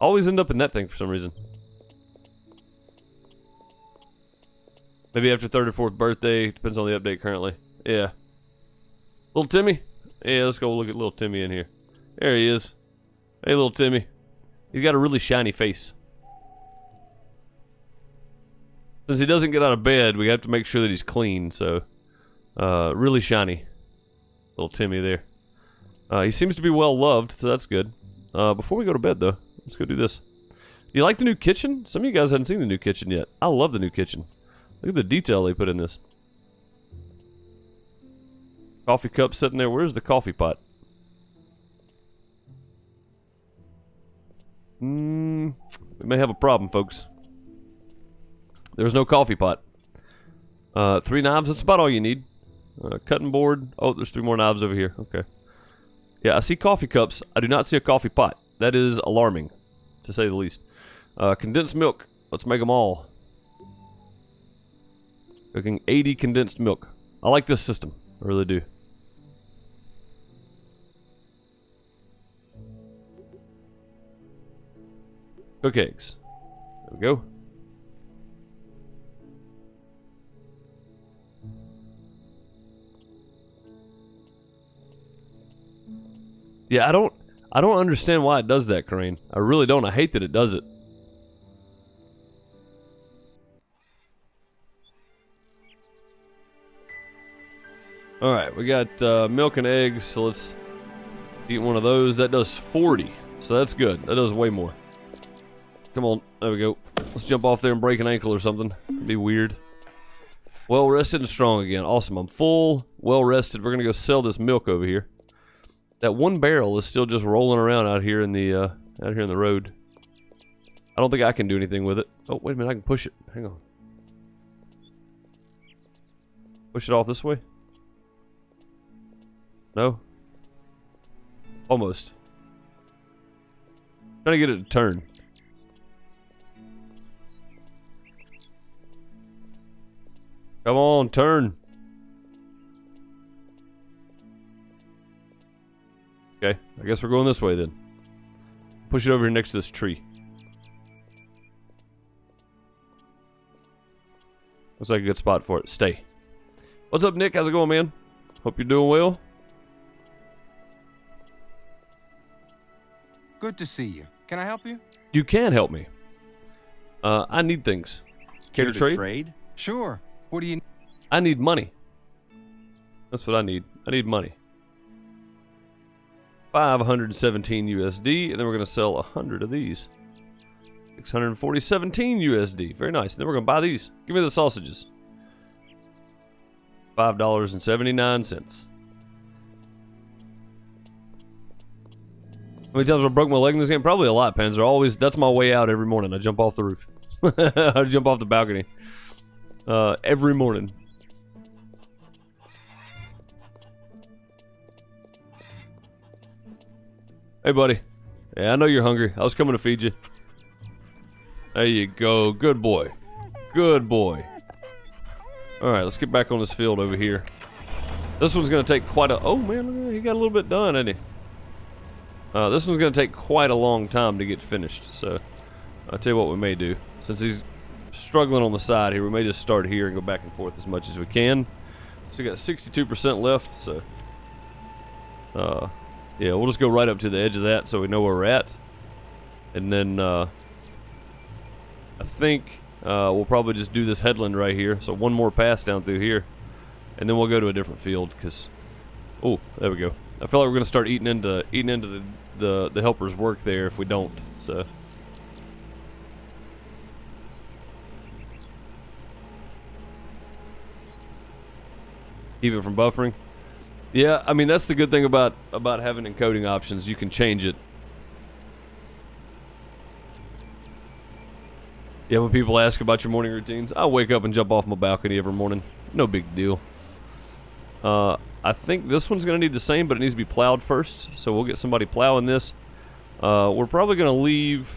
Always end up in that thing for some reason. Maybe after 3rd or 4th birthday, depends on the update currently. Yeah. Little Timmy? Yeah, let's go look at little Timmy in here. There he is. Hey, little Timmy. He's got a really shiny face. Since he doesn't get out of bed, we have to make sure that he's clean, so... really shiny. Little Timmy there. He seems to be well loved, so that's good. Before we go to bed, though, let's go do this. Do you like the new kitchen? Some of you guys haven't seen the new kitchen yet. I love the new kitchen. Look at the detail they put in this. Coffee cup sitting there. Where's the coffee pot? We may have a problem, folks. There's no coffee pot. 3 knives, that's about all you need. Cutting board. Oh, there's 3 more knives over here. Okay. Yeah, I see coffee cups. I do not see a coffee pot. That is alarming, to say the least. Condensed milk. Let's make them all. Cooking 80 condensed milk. I like this system. I really do. Cook eggs. There we go. Yeah, I don't understand why it does that, Corinne. I really don't. I hate that it does it. Alright, we got milk and eggs, so let's eat one of those. That does 40, so that's good. That does way more. Come on, there we go. Let's jump off there and break an ankle or something. That'd be weird. Well rested and strong again. Awesome, I'm full, well rested. We're gonna go sell this milk over here. That 1 barrel is still just rolling around out here in the road. I don't think I can do anything with it. Oh, wait a minute, I can push it. Hang on. Push it off this way? No? Almost. Trying to get it to turn. Come on, turn. Okay, I guess we're going this way then. Push it over here next to this tree. Looks like a good spot for it. Stay. What's up, Nick? How's it going, man? Hope you're doing well. Good to see you. Can I help you? You can help me. I need things. Care to trade? Sure. What do you need? I need money. That's what I need. I need money. 517 USD, and then we're going to sell 100 of these. 617 USD. Very nice. And then we're going to buy these. Give me the sausages. $5.79. How many times have I broke my leg in this game? Probably a lot, Panzer. That's my way out every morning. I jump off the roof. I jump off the balcony. Every morning. Hey, buddy. Yeah, I know you're hungry. I was coming to feed you. There you go. Good boy. Good boy. Alright, let's get back on this field over here. This one's going to take quite a... Oh, man, he got a little bit done, didn't he? This one's going to take quite a long time to get finished, so... I'll tell you what we may do. Since he's struggling on the side here, we may just start here and go back and forth as much as we can. So we got 62% left, so... yeah, we'll just go right up to the edge of that so we know where we're at. And then, I think we'll probably just do this headland right here. So one more pass down through here. And then we'll go to a different field, because... Oh, there we go. I feel like we're going to start eating into the helper's work there if we don't, so... Keep it from buffering. Yeah, I mean, that's the good thing about having encoding options. You can change it. Yeah, when people ask about your morning routines, I wake up and jump off my balcony every morning. No big deal. I think this one's going to need the same, but it needs to be plowed first. So we'll get somebody plowing this. We're probably going to leave...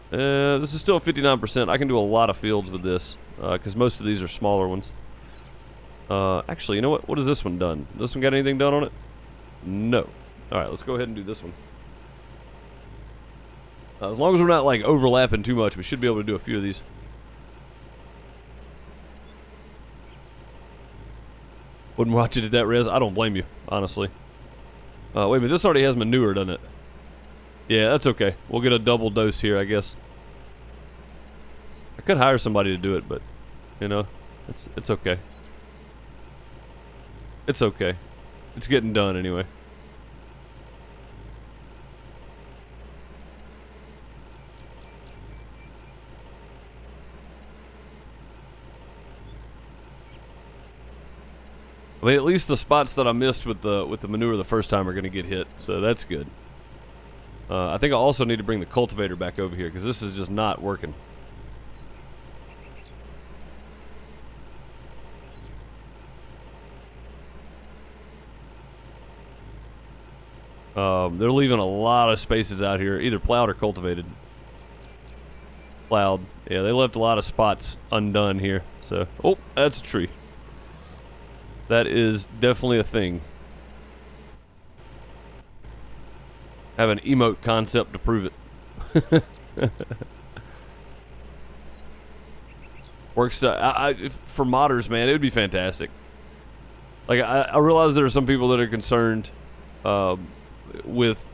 this is still 59%. I can do a lot of fields with this, because most of these are smaller ones. Actually, you know what? What has this one done? This one got anything done on it? No. Alright, let's go ahead and do this one. As long as we're not, like, overlapping too much, we should be able to do a few of these. Wouldn't watch it at that res. I don't blame you, honestly. Wait a minute, this already has manure, doesn't it? Yeah, that's okay. We'll get a double dose here, I guess. I could hire somebody to do it, but, you know, it's okay. It's okay. It's getting done anyway. I mean, at least the spots that I missed with the manure the first time are going to get hit, so that's good. I think I also need to bring the cultivator back over here, because this is just not working. They're leaving a lot of spaces out here, either plowed or cultivated. Plowed. Yeah, they left a lot of spots undone here, so... Oh, that's a tree. That is definitely a thing. Have an emote concept to prove it. Works. For modders, man, it would be fantastic. Like, I realize there are some people that are concerned with,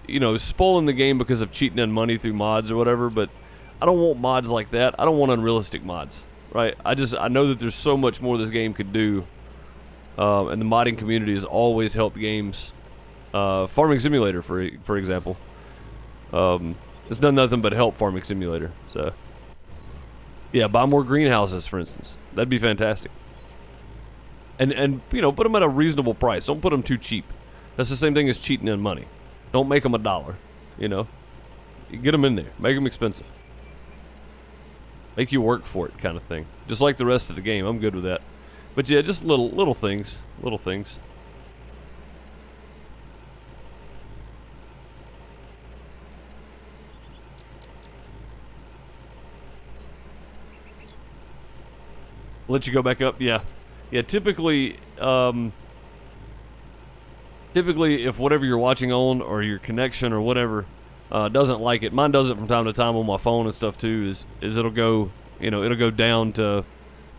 you know, spoiling the game because of cheating in money through mods or whatever, but I don't want mods like that. I don't want unrealistic mods, right? I know that there's so much more this game could do. And the modding community has always helped games. Farming Simulator, for example, it's done nothing but help Farming Simulator. So, yeah, buy more greenhouses, for instance. That'd be fantastic. And you know, put them at a reasonable price. Don't put them too cheap. That's the same thing as cheating in money. Don't make them $1. You know, you get them in there. Make them expensive. Make you work for it, kind of thing. Just like the rest of the game. I'm good with that. But yeah, just little things. Little things. Let you go back up? Yeah. Yeah, typically, if whatever you're watching on, or your connection or whatever, doesn't like it, mine does it from time to time on my phone and stuff too, is it'll go, you know, it'll go down to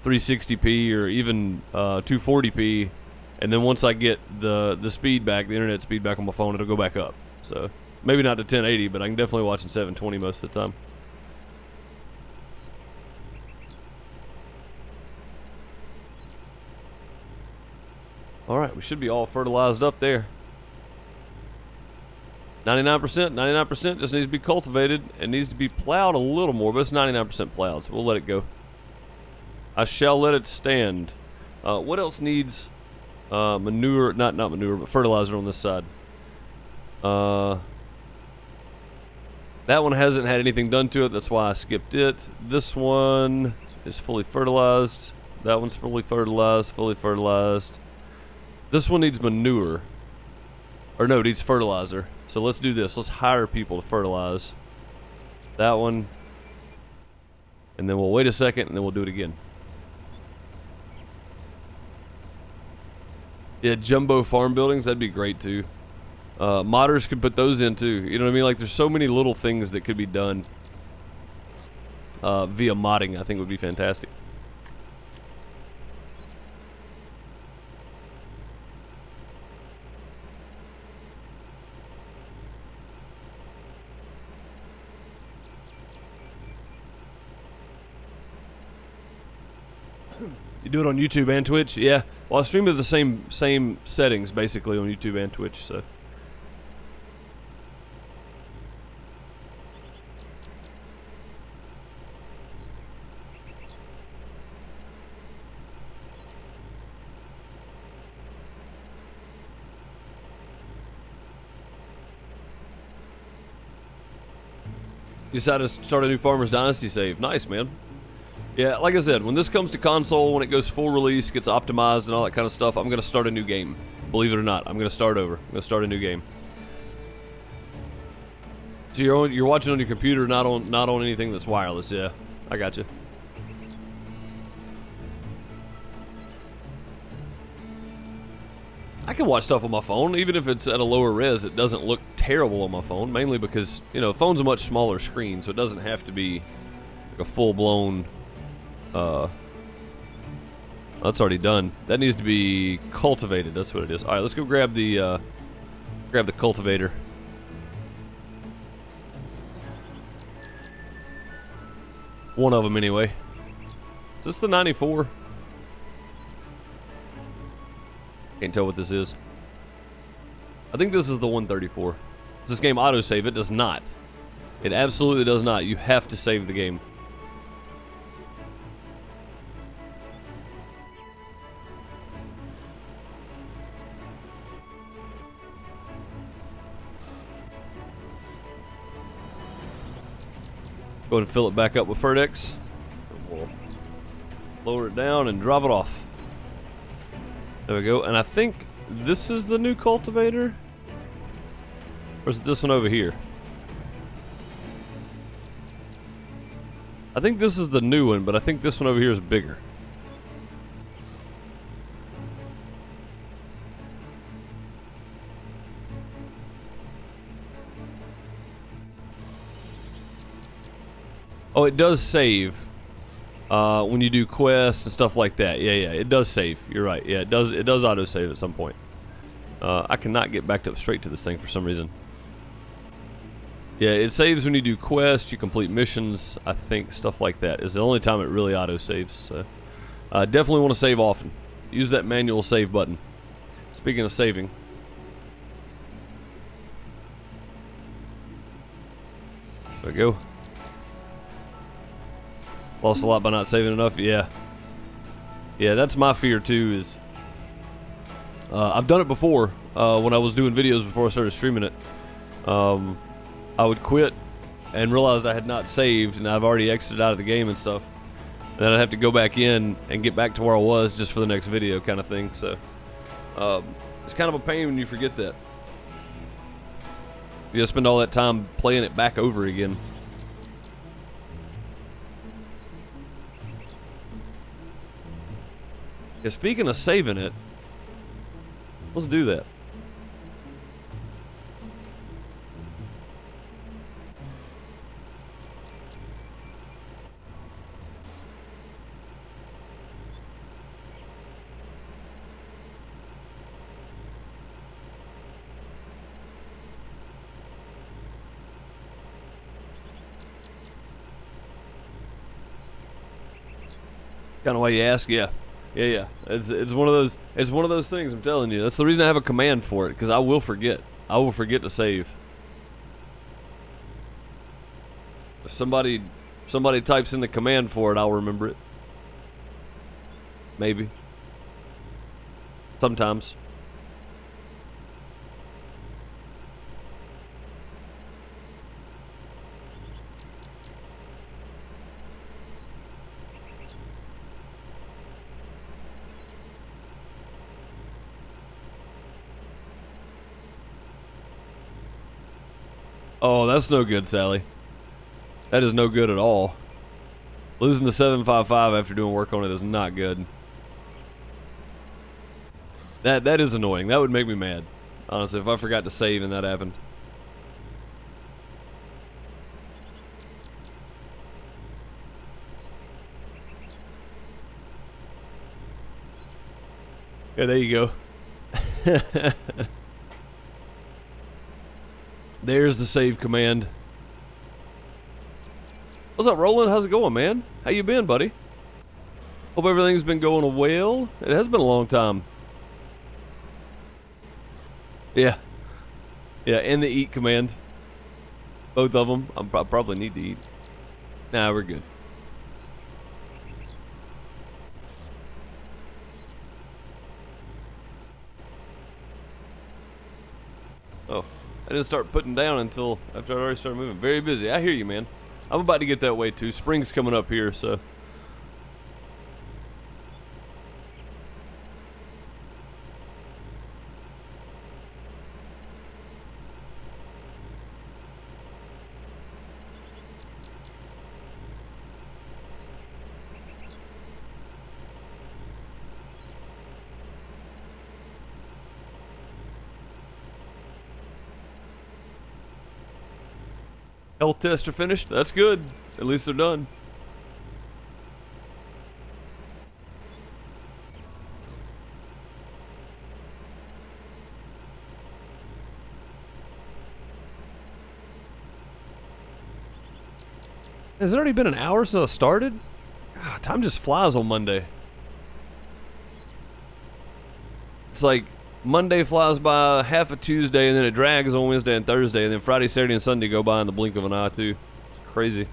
360p or even 240p, and then once I get the speed back, the internet speed back on my phone, it'll go back up. So maybe not to 1080, but I can definitely watch in 720 most of the time. Alright, we should be all fertilized up there. 99% just needs to be cultivated. It needs to be plowed a little more, but it's 99% plowed, so we'll let it go. I shall let it stand. What else needs manure? Not manure, but fertilizer on this side. That one hasn't had anything done to it. That's why I skipped it. This one is fully fertilized. That one's fully fertilized. Fully fertilized. This one needs manure. Or no, it needs fertilizer. So let's do this. Let's hire people to fertilize. That one. And then we'll wait a second and then we'll do it again. Yeah, jumbo farm buildings, that'd be great too. Modders could put those in too. You know what I mean? Like there's so many little things that could be done via modding. I think would be fantastic. You do it on YouTube and Twitch? Yeah. Well, I stream with the same settings basically on YouTube and Twitch, so. You decided to start a new Farmer's Dynasty save. Nice, man. Yeah, like I said, when this comes to console, when it goes full release, gets optimized and all that kind of stuff, I'm going to start a new game. Believe it or not, I'm going to start over. I'm going to start a new game. So you're watching on your computer, not on anything that's wireless. Yeah, I got you. I can watch stuff on my phone, even if it's at a lower res. It doesn't look terrible on my phone, mainly because, you know, phone's a much smaller screen, so it doesn't have to be like a full-blown. That's already done. That needs to be cultivated. That's what it is. All right, let's go grab the cultivator. One of them, anyway. Is this the 94? Can't tell what this is. I think this is the 134. Does this game autosave? It does not. It absolutely does not. You have to save the game. Go ahead and fill it back up with Ferdex. We'll lower it down and drop it off. There we go. And I think this is the new cultivator? Or is it this one over here? I think this is the new one, but I think this one over here is bigger. Oh, it does save when you do quests and stuff like that. Yeah, it does save. You're right. Yeah, it does auto-save at some point. I cannot get back straight to this thing for some reason. Yeah, it saves when you do quests, you complete missions, I think, stuff like that. Is the only time it really auto-saves. So, definitely want to save often. Use that manual save button. Speaking of saving. There we go. Lost a lot by not saving enough. Yeah, that's my fear too. Is I've done it before when I was doing videos before I started streaming it. I would quit and realized I had not saved, and I've already exited out of the game and stuff. And then I'd have to go back in and get back to where I was just for the next video, kind of thing. So it's kind of a pain when you forget that. You gotta spend all that time playing it back over again. Yeah, speaking of saving it, let's do that. Kind of why you ask, yeah. It's one of those things. I'm telling you. That's the reason I have a command for it, because I will forget. I will forget to save. If somebody types in the command for it, I'll remember it. Maybe. Sometimes. Oh, that's no good, Sally. That is no good at all. Losing the 755 after doing work on it is not good. That is annoying. That would make me mad. Honestly, if I forgot to save and that happened. Yeah, there you go. There's the save command. What's up, Roland? How's it going, man? How you been, buddy? Hope everything's been going well. It has been a long time. Yeah. Yeah, and the eat command. Both of them. I probably need to eat. Nah, we're good. Oh, I didn't start putting down until after I already started moving. Very busy. I hear you, man. I'm about to get that way too. Spring's coming up here, so. Health tests are finished. That's good. At least they're done. Has it already been an hour since I started? God, time just flies on Monday. It's like Monday flies by half a Tuesday, and then it drags on Wednesday and Thursday, and then Friday, Saturday, and Sunday go by in the blink of an eye too. It's crazy.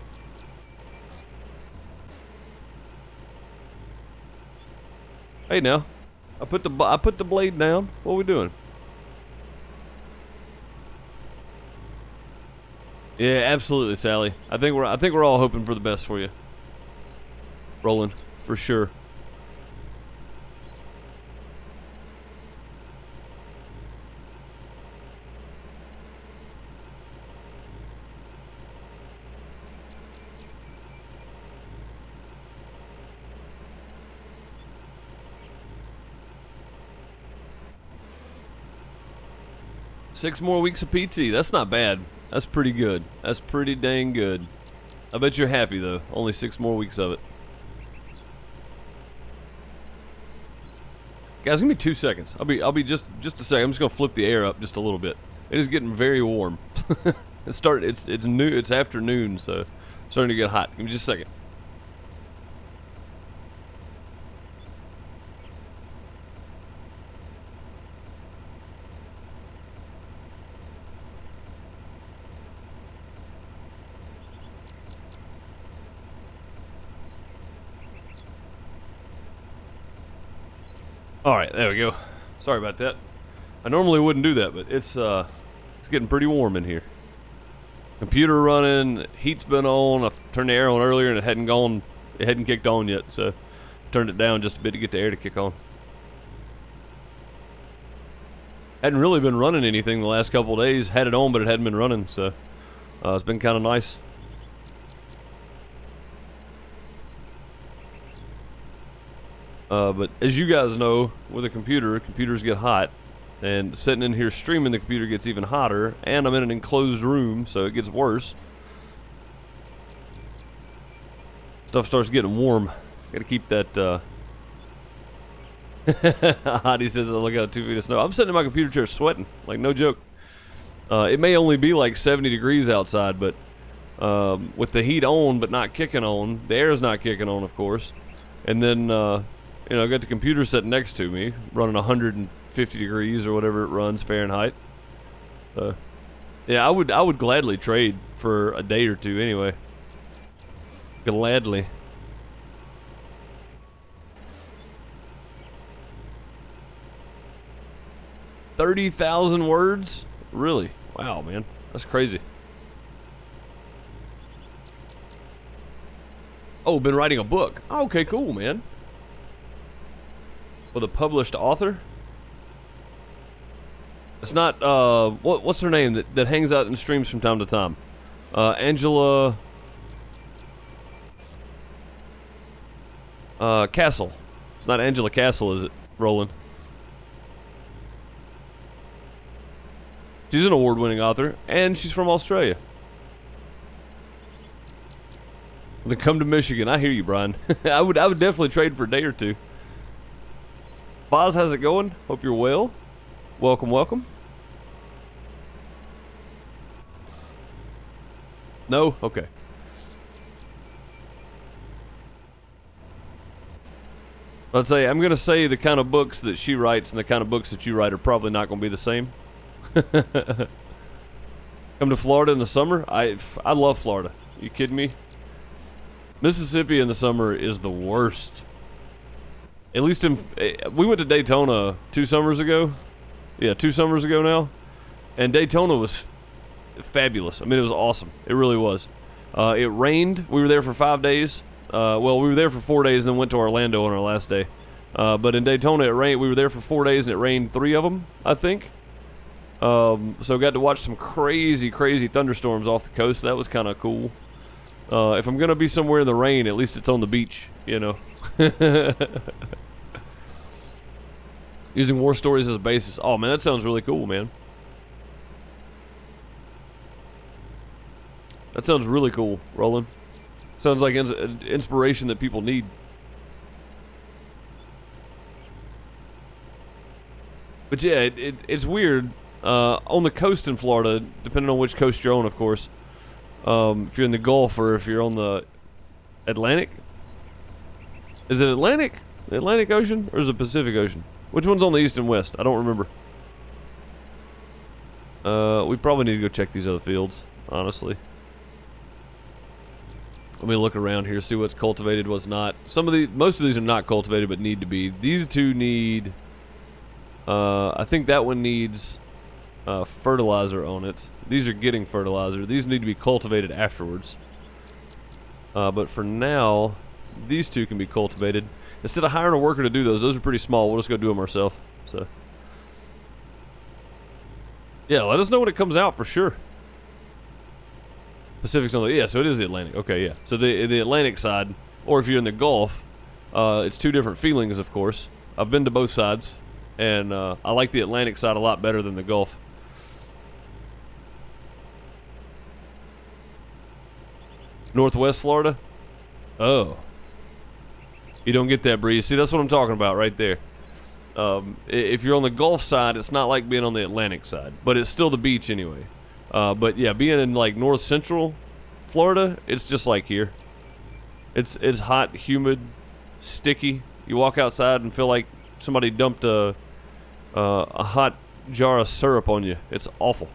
Hey now, I put the blade down. What are we doing? Yeah, absolutely, Sally. I think we're all hoping for the best for you, Roland, for sure. Six more weeks of PT. That's not bad. That's pretty good. That's pretty dang good. I bet you're happy though. Only 6 more weeks of it. Guys, give me 2 seconds. I'll be just a second. I'm just gonna flip the air up just a little bit. It is getting very warm. It's new. It's afternoon, so it's starting to get hot. Give me just a second. Alright, there we go. Sorry about that. I normally wouldn't do that, but it's getting pretty warm in here. Computer running, heat's been on. I turned the air on earlier and it hadn't kicked on yet, so turned it down just a bit to get the air to kick on. Hadn't really been running anything the last couple of days. Had it on, but it hadn't been running, so it's been kind of nice. But as you guys know, with a computer, computers get hot, and sitting in here streaming, the computer gets even hotter, and I'm in an enclosed room, so it gets worse. Stuff starts getting warm. Gotta keep that, Hottie says, look out 2 feet of snow. I'm sitting in my computer chair sweating, like no joke. It may only be like 70 degrees outside, but with the heat on but not kicking on, the air's not kicking on, of course, and then you know, I got the computer sitting next to me, running 150 degrees or whatever it runs Fahrenheit. Yeah, I would gladly trade for a day or two anyway. Gladly. $30,000 words? Really? Wow, man. That's crazy. Oh, been writing a book. Oh, okay, cool, man. With a published author? It's not, what's her name that hangs out in streams from time to time? Angela... Castle. It's not Angela Castle, is it, Roland? She's an award-winning author, and she's from Australia. Then come to Michigan. I hear you, Brian. I would definitely trade for a day or two. Boz, how's it going? Hope you're well. Welcome, welcome. No? Okay. I'd say, I'm going to say the kind of books that she writes and the kind of books that you write are probably not going to be the same. Come to Florida in the summer? I love Florida. Are you kidding me? Mississippi in the summer is the worst. At least we went to Daytona 2 summers ago. Yeah, 2 summers ago now. And Daytona was fabulous. I mean, it was awesome. It really was. It rained. We were there for 5 days. Well, we were there for 4 days and then went to Orlando on our last day. But in Daytona, it rained. We were there for 4 days and it rained 3 of them, I think. So got to watch some crazy, crazy thunderstorms off the coast. That was kind of cool. If I'm going to be somewhere in the rain, at least it's on the beach, you know. Using war stories as a basis. Oh, man, that sounds really cool, man. That sounds really cool, Roland. Sounds like inspiration that people need. But yeah, it's weird. On the coast in Florida, depending on which coast you're on, of course. If you're in the Gulf or if you're on the Atlantic. Is it Atlantic? The Atlantic Ocean? Or is it Pacific Ocean? Which one's on the east and west? I don't remember. We probably need to go check these other fields, honestly. Let me look around here, see what's cultivated, what's not. Most of these are not cultivated, but need to be. These two need. I think that one needs fertilizer on it. These are getting fertilizer. These need to be cultivated afterwards. But for now, these two can be cultivated. Instead of hiring a worker to do those are pretty small. We'll just go do them ourselves. So, yeah, let us know when it comes out for sure. Pacific's on the, yeah, so it is the Atlantic. Okay, yeah. So the Atlantic side, or if you're in the Gulf, it's 2 different feelings, of course. I've been to both sides, and I like the Atlantic side a lot better than the Gulf. Northwest Florida? Oh. You don't get that breeze. See, that's what I'm talking about right there. If you're on the Gulf side, it's not like being on the Atlantic side, but it's still the beach anyway. But yeah, being in like north central Florida, it's just like here. It's hot, humid, sticky. You walk outside and feel like somebody dumped a hot jar of syrup on you. It's awful.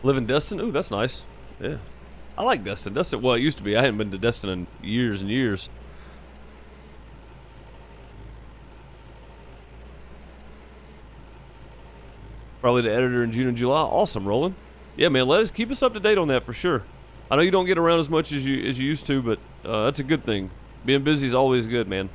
Live in Destin? Ooh, that's nice. Yeah. I like Destin. Well, it used to be. I hadn't been to Destin in years and years. Probably the editor in June and July. Awesome, Roland. Yeah, man, keep us up to date on that for sure. I know you don't get around as much as you used to, but that's a good thing. Being busy is always good, man.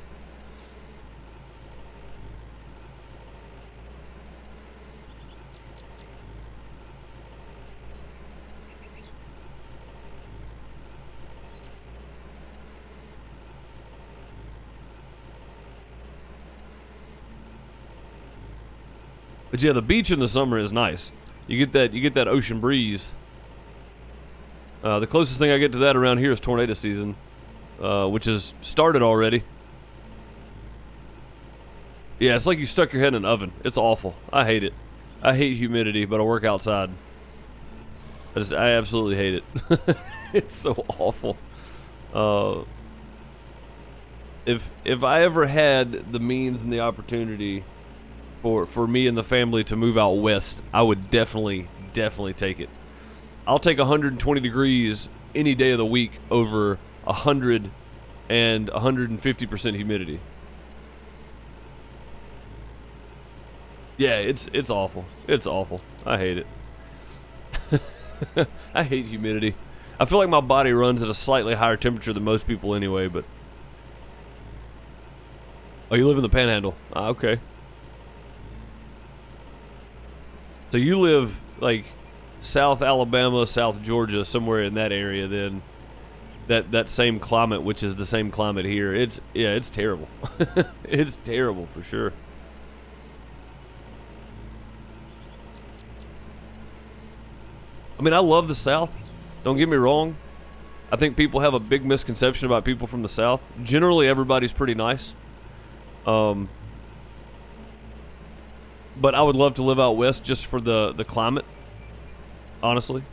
But yeah, the beach in the summer is nice. You get that ocean breeze. The closest thing I get to that around here is tornado season, which has started already. Yeah, it's like you stuck your head in an oven. It's awful. I hate it. I hate humidity, but I work outside. I absolutely hate it. It's so awful. If I ever had the means and the opportunity for me and the family to move out west, I would definitely take it. I'll take 120 degrees any day of the week over 100 and 150% humidity. Yeah, it's awful. It's awful. I hate it. I hate humidity. I feel like my body runs at a slightly higher temperature than most people anyway, but Oh, you live in the Panhandle. Ah, okay. So you live like South Alabama, South Georgia, somewhere in that area. Then that same climate, which is the same climate here. It's terrible. It's terrible for sure. I mean, I love the South. Don't get me wrong. I think people have a big misconception about people from the South. Generally, everybody's pretty nice. But I would love to live out west just for the climate, honestly.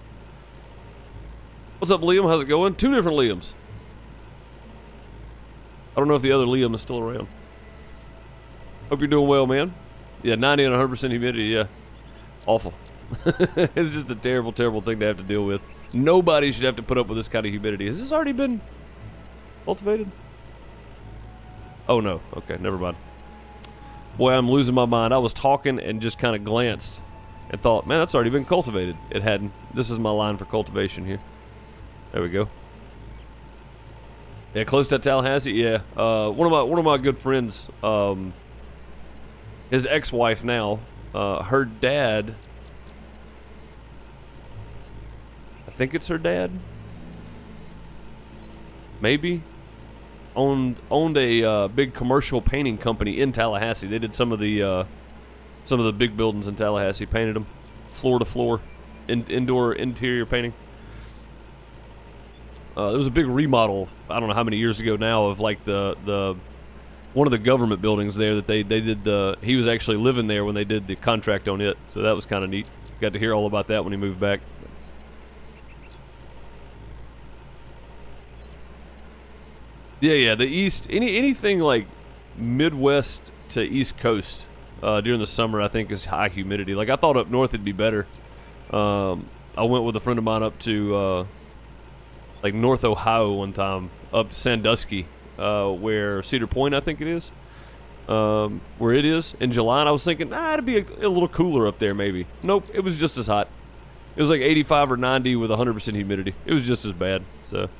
What's up, Liam? How's it going? Two different Liams. I don't know if the other Liam is still around. Hope you're doing well, man. Yeah, 90 and 100% humidity, yeah. Awful. It's just a terrible, terrible thing to have to deal with. Nobody should have to put up with this kind of humidity. Has this already been cultivated? Oh, no. Okay, never mind. Boy, I'm losing my mind. I was talking and just kind of glanced and thought, man, that's already been cultivated. It hadn't. This is my line for cultivation here. There we go. Yeah, close to Tallahassee. Yeah, one of my good friends, his ex-wife now, her dad. I think it's her dad. Maybe owned a big commercial painting company in Tallahassee. They did some of the big buildings in Tallahassee, painted them floor to floor, indoor interior painting. There was a big remodel, I don't know how many years ago now, of like the one of the government buildings there that they did he was actually living there when they did the contract on it, so that was kind of neat. Got to hear all about that when he moved back. Yeah, the East, anything like Midwest to East Coast during the summer, I think is high humidity. Like I thought up north it'd be better. I went with a friend of mine up to like North Ohio one time, up to Sandusky, where Cedar Point I think it is, where it is in July. And I was thinking, it'd be a little cooler up there maybe. Nope, it was just as hot. It was like 85 or 90 with 100% humidity. It was just as bad. So.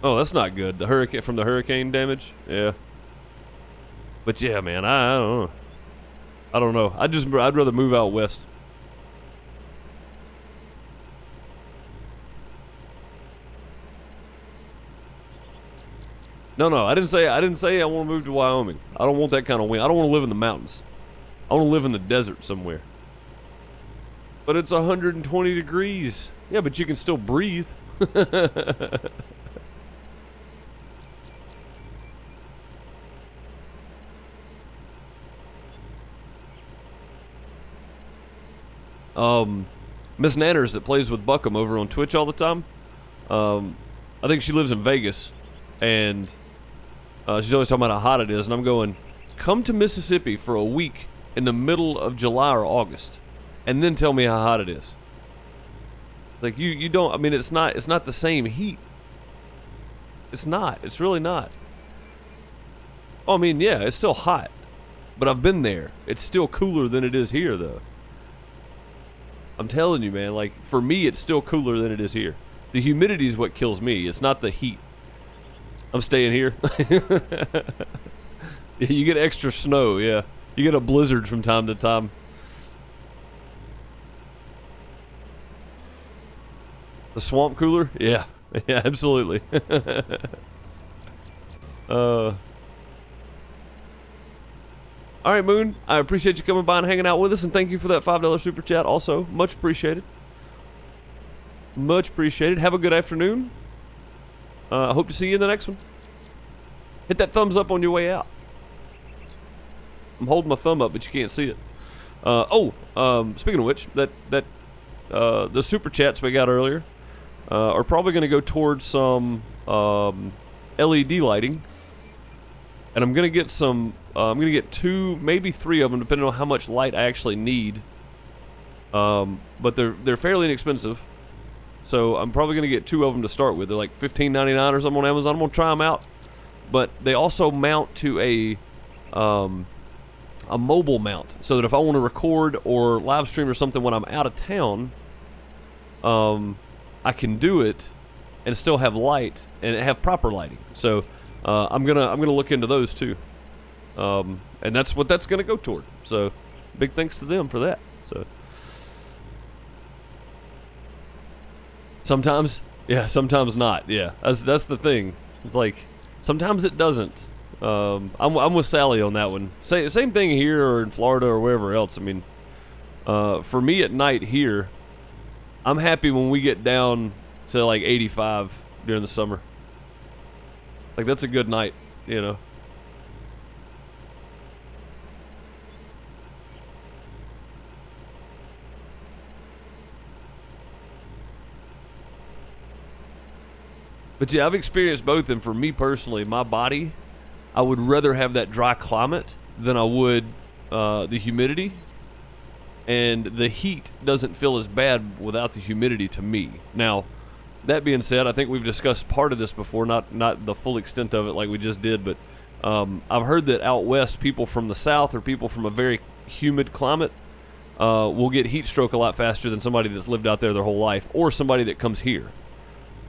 Oh, that's not good. The hurricane from the hurricane damage. Yeah. But yeah, man, I don't know. I don't know. I'd rather move out west. No, I didn't say I want to move to Wyoming. I don't want that kind of wind. I don't want to live in the mountains. I want to live in the desert somewhere. But it's 120 degrees. Yeah, but you can still breathe. Miss Nanners that plays with Buckham over on Twitch all the time. I think she lives in Vegas, and she's always talking about how hot it is. And I'm going, come to Mississippi for a week in the middle of July or August, and then tell me how hot it is. Like you don't. I mean, it's not the same heat. It's not. It's really not. Oh, I mean, yeah, it's still hot, but I've been there. It's still cooler than it is here, though. I'm telling you, man, like, for me, it's still cooler than it is here. The humidity is what kills me. It's not the heat. I'm staying here. You get extra snow, yeah. You get a blizzard from time to time. The swamp cooler? Yeah. Yeah, absolutely. All right, Moon, I appreciate you coming by and hanging out with us, and thank you for that $5 super chat also. Much appreciated. Much appreciated. Have a good afternoon. I hope to see you in the next one. Hit that thumbs up on your way out. I'm holding my thumb up, but you can't see it. Speaking of which, the super chats we got earlier are probably going to go towards some LED lighting. And I'm gonna get some. I'm gonna get 2, maybe 3 of them, depending on how much light I actually need. But they're fairly inexpensive, so I'm probably gonna get 2 of them to start with. They're like $15.99 or something on Amazon. I'm gonna try them out. But they also mount to a mobile mount, so that if I want to record or live stream or something when I'm out of town, I can do it and still have light and have proper lighting. So I'm gonna look into those too, and that's what that's gonna go toward. So big thanks to them for that. So sometimes, yeah, sometimes not. Yeah, that's the thing. It's like sometimes it doesn't. I'm with Sally on that one. Same thing here or in Florida or wherever else. I mean, for me at night here, I'm happy when we get down to like 85 during the summer. Like that's a good night, you know. But yeah, I've experienced both, and for me personally, my body, I would rather have that dry climate than I would the humidity. And the heat doesn't feel as bad without the humidity to me. Now, that being said, I think we've discussed part of this before, not the full extent of it like we just did, but I've heard that out west, people from the south or people from a very humid climate will get heat stroke a lot faster than somebody that's lived out there their whole life, or somebody that comes here,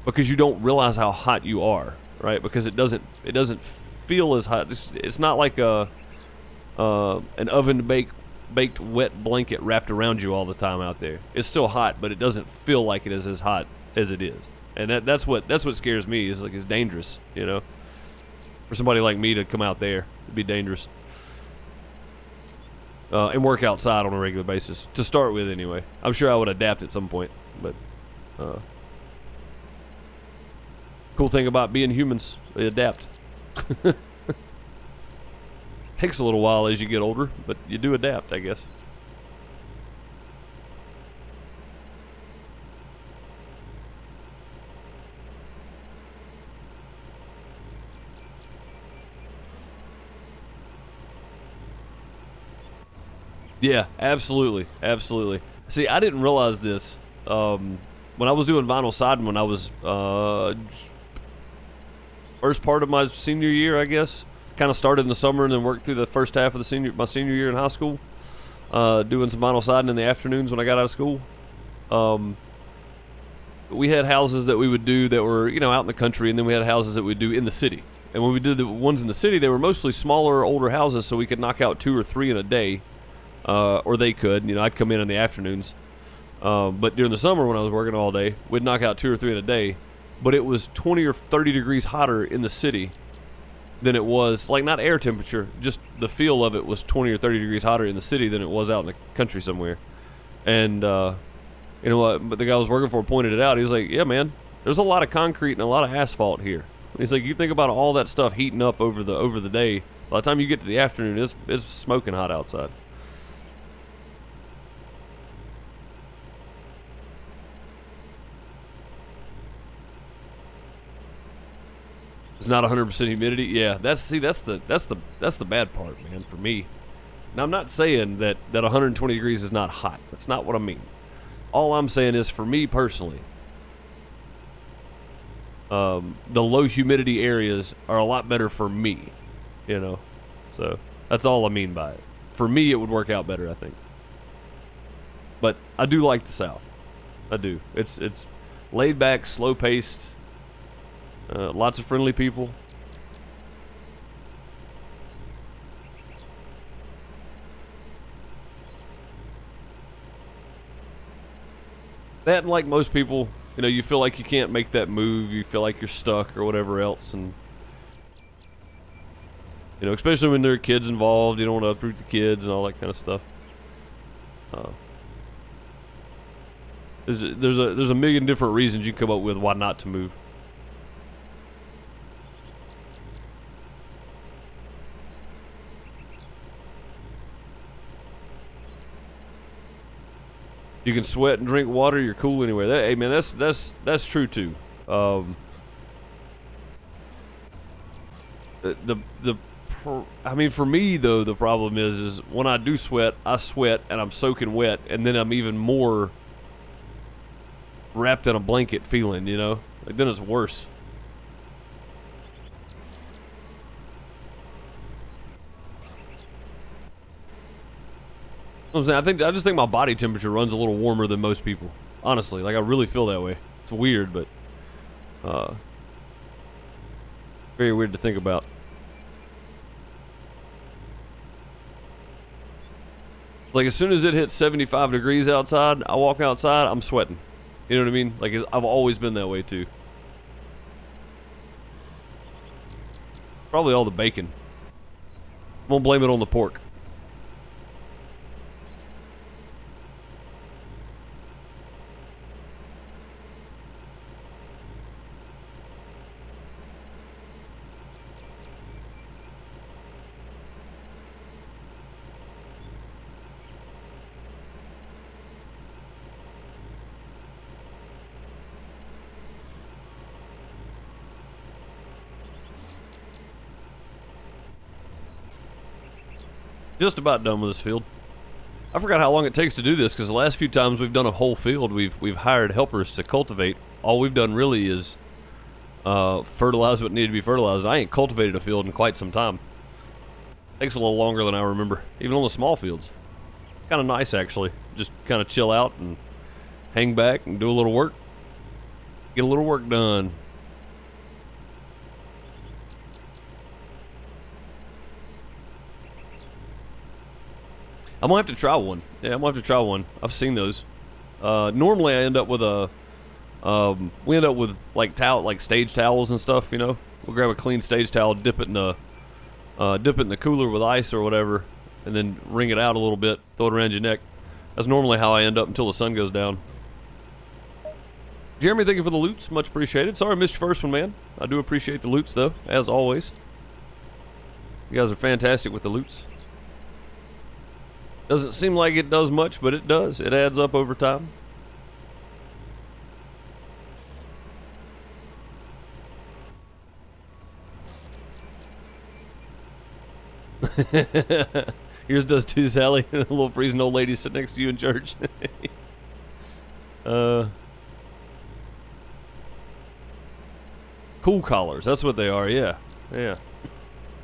because you don't realize how hot you are, right? Because it doesn't feel as hot. It's not like an oven baked wet blanket wrapped around you all the time out there. It's still hot, but it doesn't feel like it is as hot as it is, and that's what scares me. Is like it's dangerous, you know. For somebody like me to come out there, it'd be dangerous. And work outside on a regular basis to start with, anyway. I'm sure I would adapt at some point, but cool thing about being humans, they adapt. Takes a little while as you get older, but you do adapt, I guess. Yeah, absolutely, absolutely. See, I didn't realize this when I was doing vinyl siding when I was first part of my senior year, I guess. Kind of started in the summer and then worked through the first half of my senior year in high school, doing some vinyl siding in the afternoons when I got out of school. We had houses that we would do that were, you know, out in the country, and then we had houses that we'd do in the city. And when we did the ones in the city, they were mostly smaller, older houses, so we could knock out 2 or 3 in a day. Or they could, you know, I'd come in the afternoons. But during the summer when I was working all day, we'd knock out 2 or 3 in a day. But it was 20 or 30 degrees hotter in the city than it was, like not air temperature, just the feel of it was 20 or 30 degrees hotter in the city than it was out in the country somewhere. And, you know what, but the guy I was working for pointed it out. He was like, yeah, man, there's a lot of concrete and a lot of asphalt here. He's like, you think about all that stuff heating up over the day, by the time you get to the afternoon, it's smoking hot outside. It's not 100% humidity. Yeah, that's the bad part, man, for me. Now, I'm not saying that 120 degrees is not hot. That's not what I mean. All I'm saying is, for me personally, the low humidity areas are a lot better for me, you know. So that's all I mean by it. For me, it would work out better, I think. But I do like the South. I do. It's laid back, slow paced. Lots of friendly people. That, and like most people, you know, you feel like you can't make that move. You feel like you're stuck or whatever else. And, you know, especially when there are kids involved, you don't want to uproot the kids and all that kind of stuff. There's a million different reasons you can come up with why not to move. You can sweat and drink water. You're cool anyway. Hey man, that's true too. I mean, for me though, the problem is when I do sweat, I sweat and I'm soaking wet, and then I'm even more wrapped in a blanket feeling. You know, like then it's worse. I'm saying, I just think my body temperature runs a little warmer than most people. honestly. Like, I really feel that way. It's weird, but very weird to think about. Like, as soon as it hits 75 degrees outside, I walk outside, I'm sweating. You know what I mean? Like, I've always been that way, too. Probably all the bacon. Won't blame it on the pork. Just about done with this field. I forgot how long it takes to do this, because the last few times we've done a whole field, we've hired helpers to cultivate. All we've done really is fertilize what needed to be fertilized. I ain't cultivated a field in quite some time. Takes a little longer than I remember, even on the small fields. Kind of nice, actually. Just kind of chill out and hang back and do a little work. Get a little work done. I'm gonna have to try one. Yeah, I'm gonna have to try one. I've seen those. Normally, I end up with a. We end up with like stage towels and stuff. You know, we'll grab a clean stage towel, dip it in the cooler with ice or whatever, and then wring it out a little bit, throw it around your neck. That's normally how I end up until the sun goes down. Jeremy, thank you for the loots, much appreciated. Sorry I missed your first one, man. I do appreciate the loots though, as always. You guys are fantastic with the loots. Doesn't seem like it does much, but it does. It adds up over time. Yours does too, Sally. A little freezing old lady sitting next to you in church. Cool collars. That's what they are. Yeah, yeah,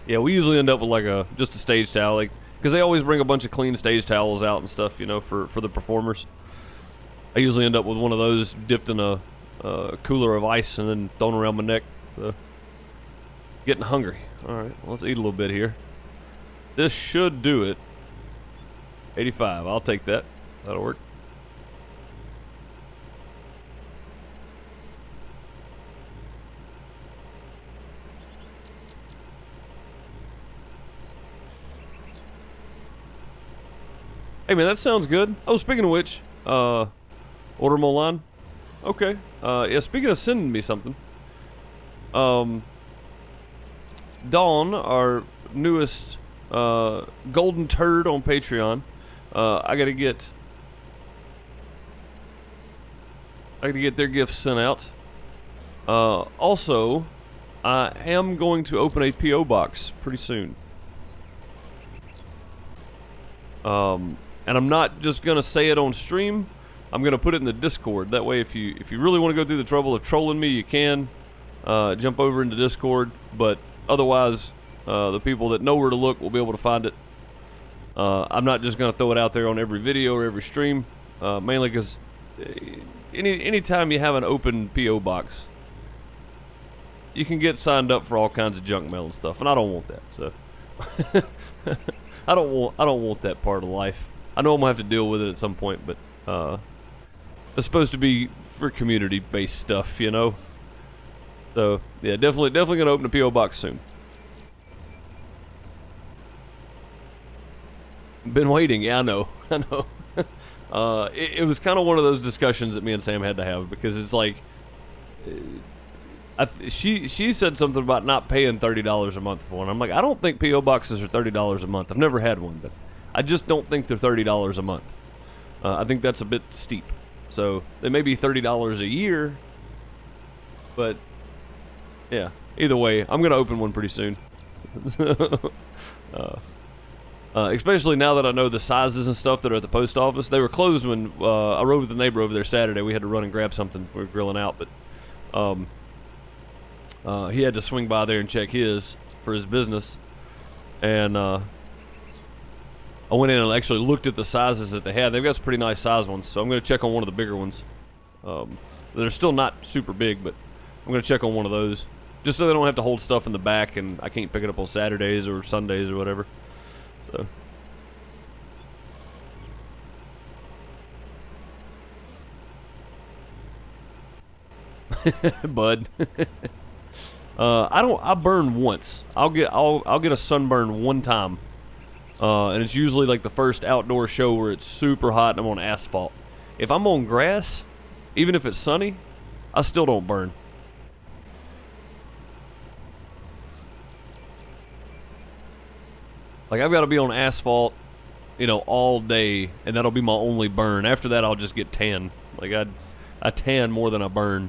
yeah. We usually end up with like just a stage towel, like. Because they always bring a bunch of clean stage towels out and stuff, you know, for the performers. I usually end up with one of those dipped in a cooler of ice and then thrown around my neck. So, getting hungry. All right, well, let's eat a little bit here. This should do it. 85. I'll take that. That'll work. Hey man, that sounds good. Oh, speaking of which, order them online. Okay. Yeah, speaking of sending me something, Dawn, our newest golden turd on Patreon, I gotta get their gifts sent out. Also, I am going to open a P.O. box pretty soon. And I'm not just gonna say it on stream. I'm gonna put it in the Discord. That way, if you really want to go through the trouble of trolling me, you can jump over into Discord. But otherwise, the people that know where to look will be able to find it. I'm not just gonna throw it out there on every video or every stream, mainly because anytime you have an open PO box, you can get signed up for all kinds of junk mail and stuff, and I don't want that. So I don't want that part of life. I know I'm gonna have to deal with it at some point, but it's supposed to be for community-based stuff, you know. So yeah, definitely gonna open a PO box soon. Been waiting, yeah, I know. It was kind of one of those discussions that me and Sam had to have, because it's like, she said something about not paying $30 a month for one. I'm like, I don't think PO boxes are $30 a month. I've never had one, but I just don't think they're $30 a month. I think that's a bit steep. So they may be $30 a year, but yeah. Either way, I'm gonna open one pretty soon. Especially now that I know the sizes and stuff that are at the post office. They were closed when I rode with the neighbor over there Saturday. We had to run and grab something. We were grilling out, but he had to swing by there and check his for his business. And I went in and actually looked at the sizes that they had. They've got some pretty nice size ones, so I'm going to check on one of the bigger ones They're still not super big, but I'm going to check on one of those. Just so they don't have to hold stuff in the back and I can't pick it up on Saturdays or Sundays or whatever. So. Bud. I burn once. I'll get a sunburn one time. And it's usually like the first outdoor show where it's super hot and I'm on asphalt. If I'm on grass, even if it's sunny, I still don't burn. Like, I've got to be on asphalt, all day, and that'll be my only burn. After that, I'll just get tan. Like, I tan more than I burn.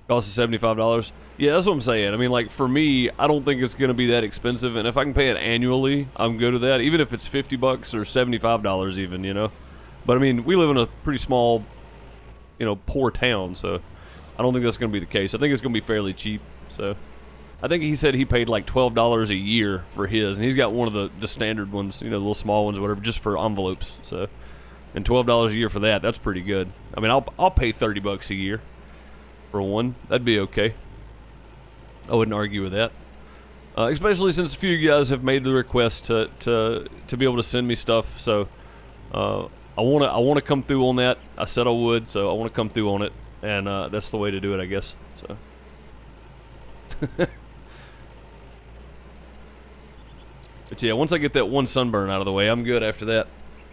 Costs $75. Yeah, that's what I'm saying. I mean, like, for me, I don't think it's going to be that expensive, and if I can pay it annually, I'm good with that, even if it's $50 or $75 even, But, I mean, we live in a pretty small, poor town, so I don't think that's going to be the case. I think it's going to be fairly cheap, so. I think he said he paid like $12 a year for his, and he's got one of the standard ones, the little small ones or whatever, just for envelopes, so. And $12 a year for that, that's pretty good. I mean, I'll pay $30 a year. For one, that'd be okay. I wouldn't argue with that. Especially since a few of you guys have made the request to be able to send me stuff. So I wanna come through on that. I said I would, so I want to come through on it, and that's the way to do it, I guess. So. But yeah, once I get that one sunburn out of the way, I'm good after that.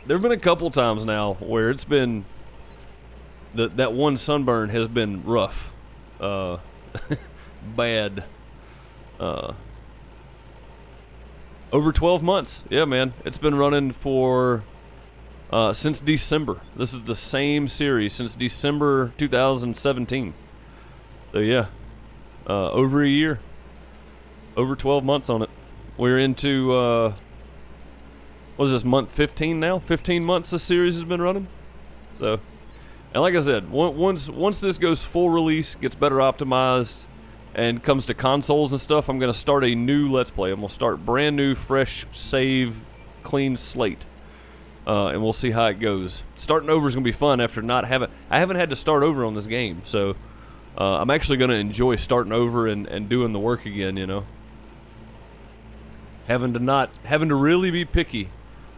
There have been a couple times now where it's been that one sunburn has been rough, bad. Over 12 months. Yeah, man. It's been running for since December. This is the same series since December 2017. So yeah, over a year. Over 12 months on it. We're into what is this, month 15 now? 15 months this series has been running. So. And like I said, once this goes full release, gets better optimized, and comes to consoles and stuff, I'm going to start a new Let's Play. I'm going to start brand new, fresh, save, clean slate. And we'll see how it goes. Starting over is going to be fun after I haven't had to start over on this game. So I'm actually going to enjoy starting over and doing the work again, Having to really be picky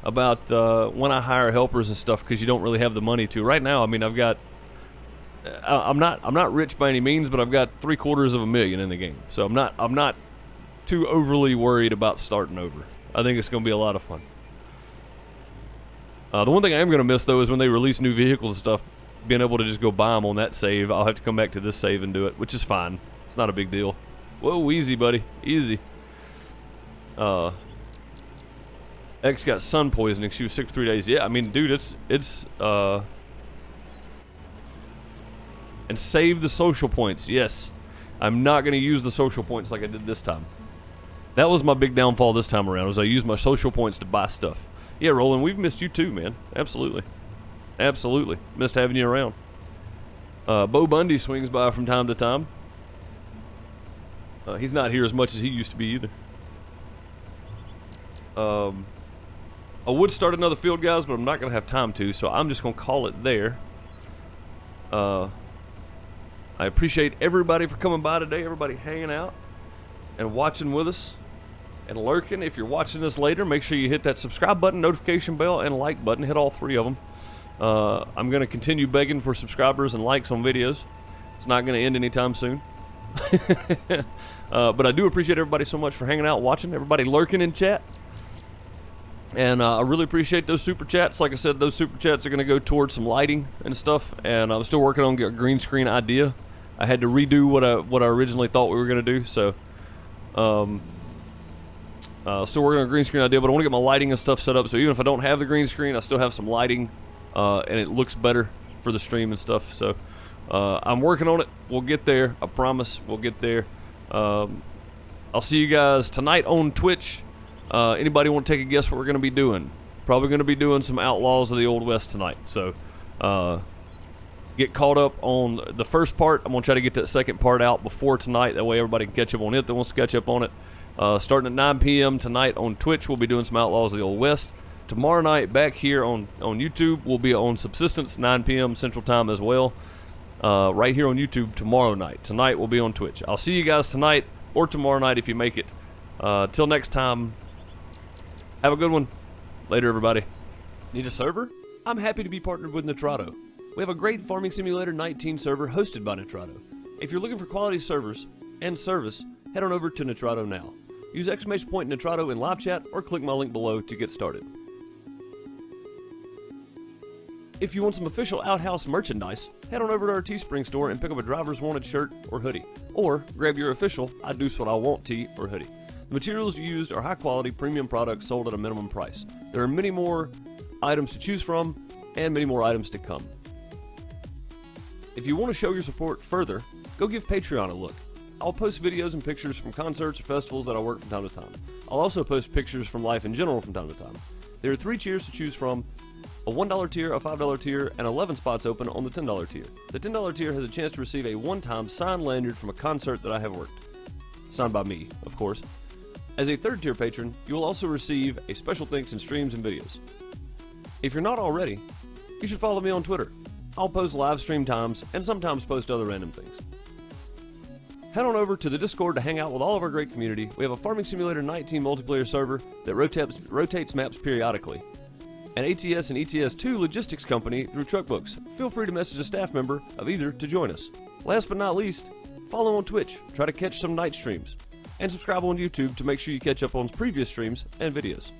about when I hire helpers and stuff, because you don't really have the money to. Right now, I mean, I'm not rich by any means, but I've got $750,000 in the game, so I'm not too overly worried about starting over. I think it's going to be a lot of fun. The one thing I am going to miss though is when they release new vehicles and stuff, being able to just go buy them on that save. I'll have to come back to this save and do it, which is fine. It's not a big deal. Whoa, easy, buddy, easy. X got sun poisoning. She was sick for 3 days. Yeah, I mean, dude, it's and save the social points. Yes, I'm not going to use the social points like I did this time. That was my big downfall this time around, was I used my social points to buy stuff. Yeah, Roland, we've missed you too, man. Absolutely. Absolutely. Missed having you around. Bo Bundy swings by from time to time. He's not here as much as he used to be either. I would start another field, guys, but I'm not going to have time to, so I'm just going to call it there. I appreciate everybody for coming by today, everybody hanging out and watching with us and lurking. If you're watching this later, make sure you hit that subscribe button, notification bell, and like button. Hit all three of them. I'm going to continue begging for subscribers and likes on videos. It's not going to end anytime soon. But I do appreciate everybody so much for hanging out, watching, everybody lurking in chat. And I really appreciate those super chats. Like I said, those super chats are going to go towards some lighting and stuff. And I'm still working on a green screen idea. I had to redo what I originally thought we were going to do. So, still working on a green screen idea, but I want to get my lighting and stuff set up. So even if I don't have the green screen, I still have some lighting, and it looks better for the stream and stuff. So, I'm working on it. We'll get there. I promise we'll get there. I'll see you guys tonight on Twitch. Anybody want to take a guess what we're going to be doing? Probably going to be doing some Outlaws of the Old West tonight. So, get caught up on the first part. I'm going to try to get that second part out before tonight. That way everybody can catch up on it that wants to catch up on it. Starting at 9 p.m. tonight on Twitch, we'll be doing some Outlaws of the Old West. Tomorrow night back here on YouTube, we'll be on Subsistence, 9 p.m. Central Time as well. Right here on YouTube tomorrow night. Tonight we'll be on Twitch. I'll see you guys tonight or tomorrow night if you make it. Till next time, have a good one. Later, everybody. Need a server? I'm happy to be partnered with Nitrado. We have a great Farming Simulator 19 server hosted by Nitrado. If you're looking for quality servers and service, head on over to Nitrado now. Use !Nitrado in live chat or click my link below to get started. If you want some official Outhouse merchandise, head on over to our Teespring store and pick up a Driver's Wanted shirt or hoodie. Or grab your official I Do What I Want tee or hoodie. The materials used are high quality premium products sold at a minimum price. There are many more items to choose from and many more items to come. If you want to show your support further, go give Patreon a look. I'll post videos and pictures from concerts or festivals that I work from time to time. I'll also post pictures from life in general from time to time. There are 3 tiers to choose from: a $1 tier, a $5 tier, and 11 spots open on the $10 tier. The $10 tier has a chance to receive a one-time signed lanyard from a concert that I have worked. Signed by me, of course. As a 3rd tier patron, you will also receive a special thanks in streams and videos. If you're not already, you should follow me on Twitter. I'll post live stream times and sometimes post other random things. Head on over to the Discord to hang out with all of our great community. We have a Farming Simulator 19 multiplayer server that rotates maps periodically. An ATS and ETS2 logistics company through Truckbooks. Feel free to message a staff member of either to join us. Last but not least, follow on Twitch. Try to catch some night streams. And subscribe on YouTube to make sure you catch up on previous streams and videos.